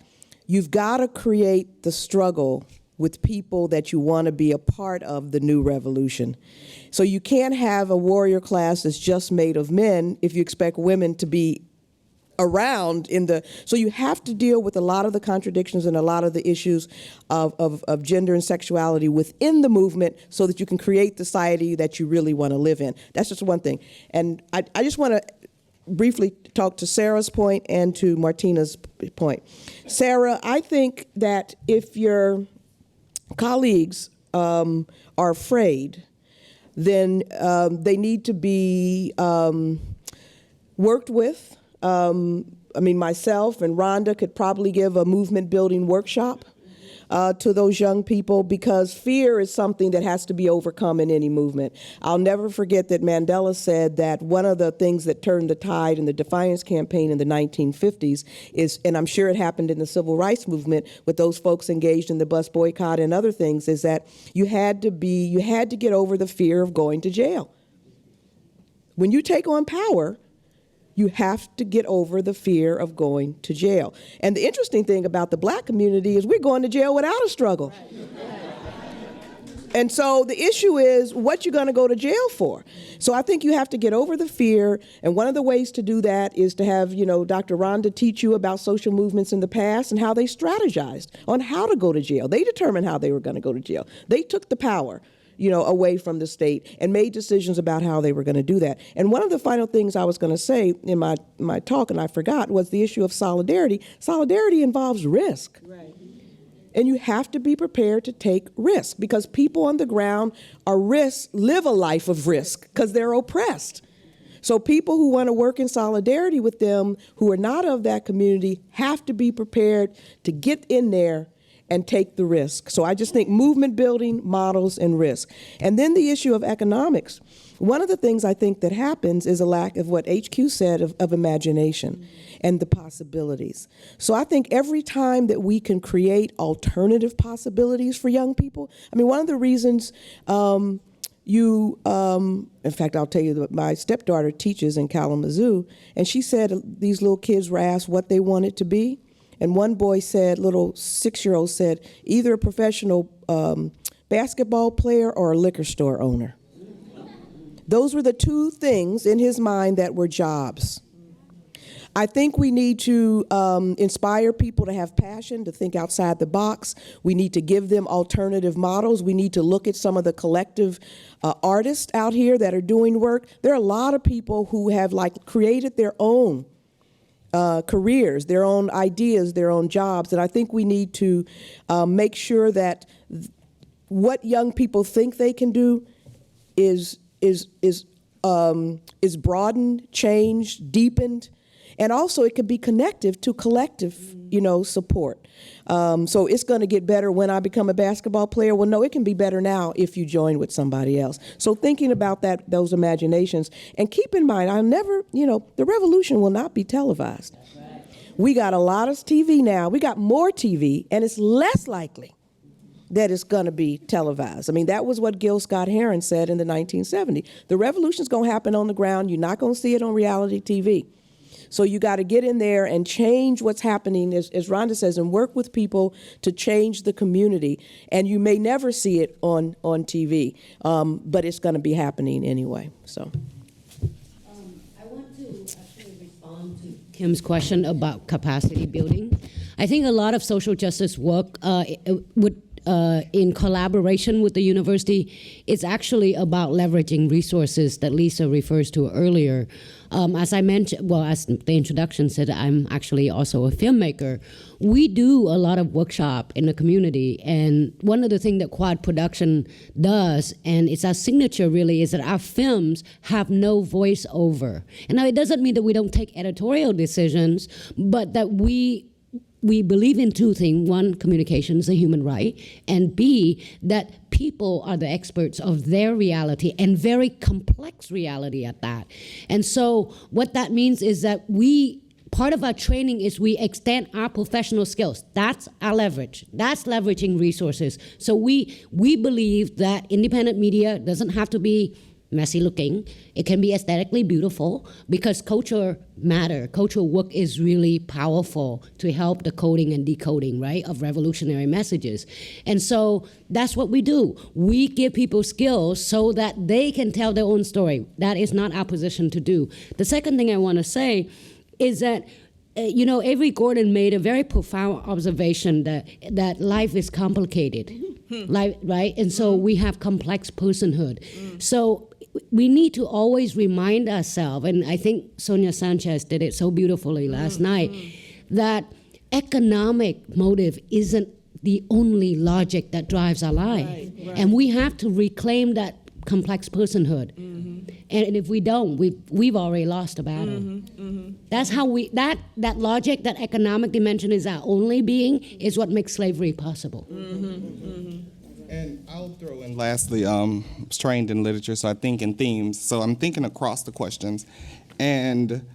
you've got to create the struggle with people that you want to be a part of the new revolution. So you can't have a warrior class that's just made of men if you expect women to be around so you have to deal with a lot of the contradictions and a lot of the issues of gender and sexuality within the movement so that you can create the society that you really want to live in. That's just one thing. And I just want to briefly talk to Sarah's point and to Martina's point. Sarah, I think that if your colleagues are afraid, then they need to be worked with. Myself and Rhonda could probably give a movement building workshop to those young people, because fear is something that has to be overcome in any movement. I'll never forget that Mandela said that one of the things that turned the tide in the Defiance campaign in the 1950s is, and I'm sure it happened in the civil rights movement with those folks engaged in the bus boycott and other things, is that you had to get over the fear of going to jail. When you take on power, you have to get over the fear of going to jail. And the interesting thing about the black community is we're going to jail without a struggle. And so the issue is what you're going to go to jail for. So I think you have to get over the fear. And one of the ways to do that is to have, Dr. Rhonda teach you about social movements in the past and how they strategized on how to go to jail. They determined how they were going to go to jail. They took the power. away from the state, and made decisions about how they were going to do that. And one of the final things I was going to say in my talk, and I forgot, was the issue of solidarity. Solidarity involves risk. Right. And you have to be prepared to take risk, because people on the ground live a life of risk because they're oppressed. So people who want to work in solidarity with them who are not of that community have to be prepared to get in there and take the risk. So I just think movement building, models, and risk. And then the issue of economics. One of the things I think that happens is a lack of what HQ said of imagination and the possibilities. So I think every time that we can create alternative possibilities for young people, I mean, one of the reasons in fact, I'll tell you that my stepdaughter teaches in Kalamazoo, and she said these little kids were asked what they wanted to be. And one boy said, little 6-year-old said, either a professional basketball player or a liquor store owner. Those were the two things in his mind that were jobs. I think we need to inspire people to have passion, to think outside the box. We need to give them alternative models. We need to look at some of the collective artists out here that are doing work. There are a lot of people who have created their own careers, their own ideas, their own jobs. And I think we need to make sure that what young people think they can do is broadened, changed, deepened, and also it could be connective to collective, support. So it's going to get better when I become a basketball player. Well, no, it can be better now if you join with somebody else. So thinking about those imaginations, and keep in mind, the revolution will not be televised. Right. We got a lot of TV now. We got more TV, and it's less likely that it's going to be televised. I mean, that was what Gil Scott-Heron said in the 1970s. The revolution's going to happen on the ground. You're not going to see it on reality TV. So you got to get in there and change what's happening, as Rhonda says, and work with people to change the community. And you may never see it on TV, but it's going to be happening anyway. So, I want to actually respond to Kim's question about capacity building. I think a lot of social justice work in collaboration with the university, it's actually about leveraging resources that Lisa refers to earlier. As I mentioned, as the introduction said, I'm actually also a filmmaker. We do a lot of workshop in the community, and one of the things that Quad Production does, and it's our signature really, is that our films have no voiceover. And now it doesn't mean that we don't take editorial decisions, but that we believe in two things. One, communication is a human right, and B, that people are the experts of their reality, and very complex reality at that. And so what that means is that part of our training is we extend our professional skills. That's our leverage. That's leveraging resources. So we believe that independent media doesn't have to be messy looking. It can be aesthetically beautiful, because culture matter. Cultural work is really powerful to help the coding and decoding, right, of revolutionary messages. And so that's what we do. We give people skills so that they can tell their own story. That is not our position to do. The second thing I want to say is that Avery Gordon made a very profound observation that life is complicated, right? And so we have complex personhood. So we need to always remind ourselves, and I think Sonia Sanchez did it so beautifully last night, that economic motive isn't the only logic that drives our life. Right. And we have to reclaim that complex personhood. And if we don't, we've already lost a battle. That's how that logic, that economic dimension is our only being, is what makes slavery possible. And I'll throw in lastly, I was trained in literature, so I think in themes. So I'm thinking across the questions. And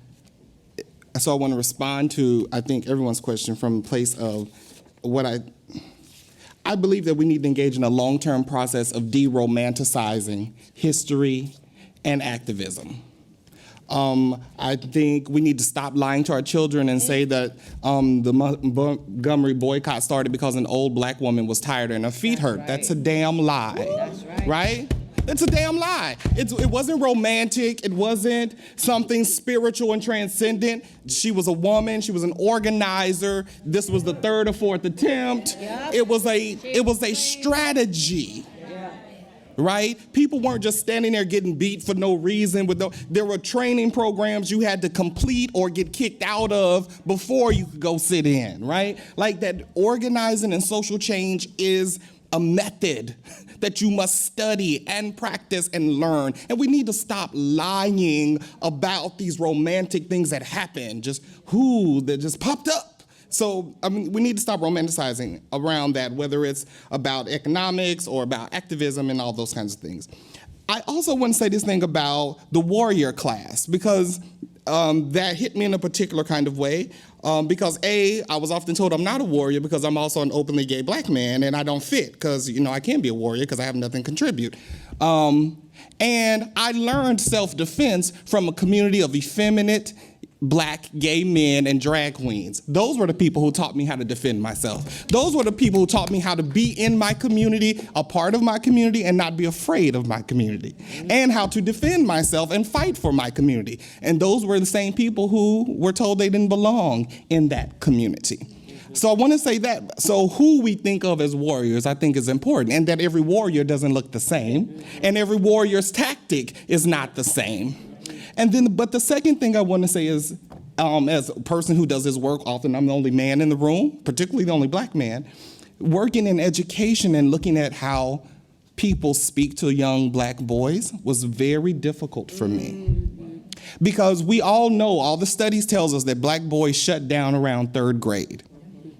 so I want to respond to, I think, everyone's question from a place of what I believe that we need to engage in a long-term process of de-romanticizing history and activism. I think we need to stop lying to our children and say that the Montgomery boycott started because an old black woman was tired and her feet hurt. Right. That's a damn lie. That's right? It's a damn lie. It wasn't romantic. It wasn't something spiritual and transcendent. She was a woman. She was an organizer. This was the third or fourth attempt. Yep. It was a strategy. right? People weren't just standing there getting beat for no reason. There were training programs you had to complete or get kicked out of before you could go sit in, right? Like that organizing and social change is a method that you must study and practice and learn. And we need to stop lying about these romantic things that happen, that just popped up. So, I mean, we need to stop romanticizing around that, whether it's about economics or about activism and all those kinds of things. I also want to say this thing about the warrior class, because that hit me in a particular kind of way. Because I was often told I'm not a warrior because I'm also an openly gay black man and I don't fit because, I can't be a warrior because I have nothing to contribute. And I learned self-defense from a community of effeminate black gay men and drag queens. Those were the people who taught me how to defend myself. Those were the people who taught me how to be in my community, a part of my community, and not be afraid of my community, and how to defend myself and fight for my community. And those were the same people who were told they didn't belong in that community. So I want to say that. So who we think of as warriors, I think, is important, and that every warrior doesn't look the same, and every warrior's tactic is not the same. And then, but the second thing I want to say is, as a person who does this work, often I'm the only man in the room, particularly the only black man, working in education and looking at how people speak to young black boys was very difficult for me. Because we all know, all the studies tells us that black boys shut down around 3rd grade.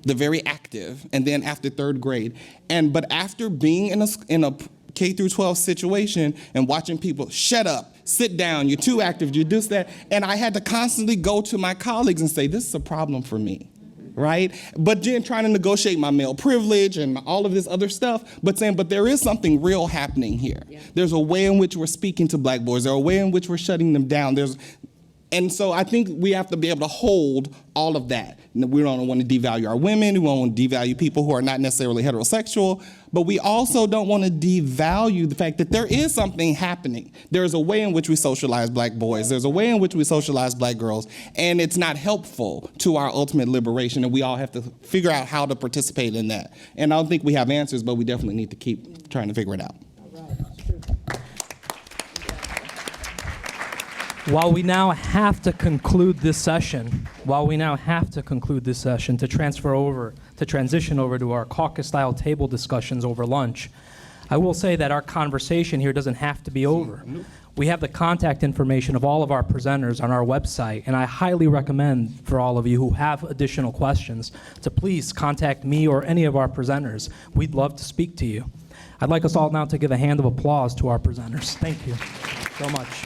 They're very active, and then after 3rd grade. But after being in a K through 12 situation and watching people, shut up, sit down, you're too active, you do that. And I had to constantly go to my colleagues and say, this is a problem for me, right? But then trying to negotiate my male privilege and all of this other stuff, but saying, but there is something real happening here. Yeah. There's a way in which we're speaking to black boys. There's a way in which we're shutting them down. And so I think we have to be able to hold all of that. We don't want to devalue our women. We don't want to devalue people who are not necessarily heterosexual. But we also don't want to devalue the fact that there is something happening. There's a way in which we socialize black boys. There's a way in which we socialize black girls. And it's not helpful to our ultimate liberation. And we all have to figure out how to participate in that. And I don't think we have answers, but we definitely need to keep trying to figure it out. While we now have to conclude this session, to transition over to our caucus-style table discussions over lunch, I will say that our conversation here doesn't have to be over. We have the contact information of all of our presenters on our website, and I highly recommend for all of you who have additional questions to please contact me or any of our presenters. We'd love to speak to you. I'd like us all now to give a hand of applause to our presenters. Thank you so much.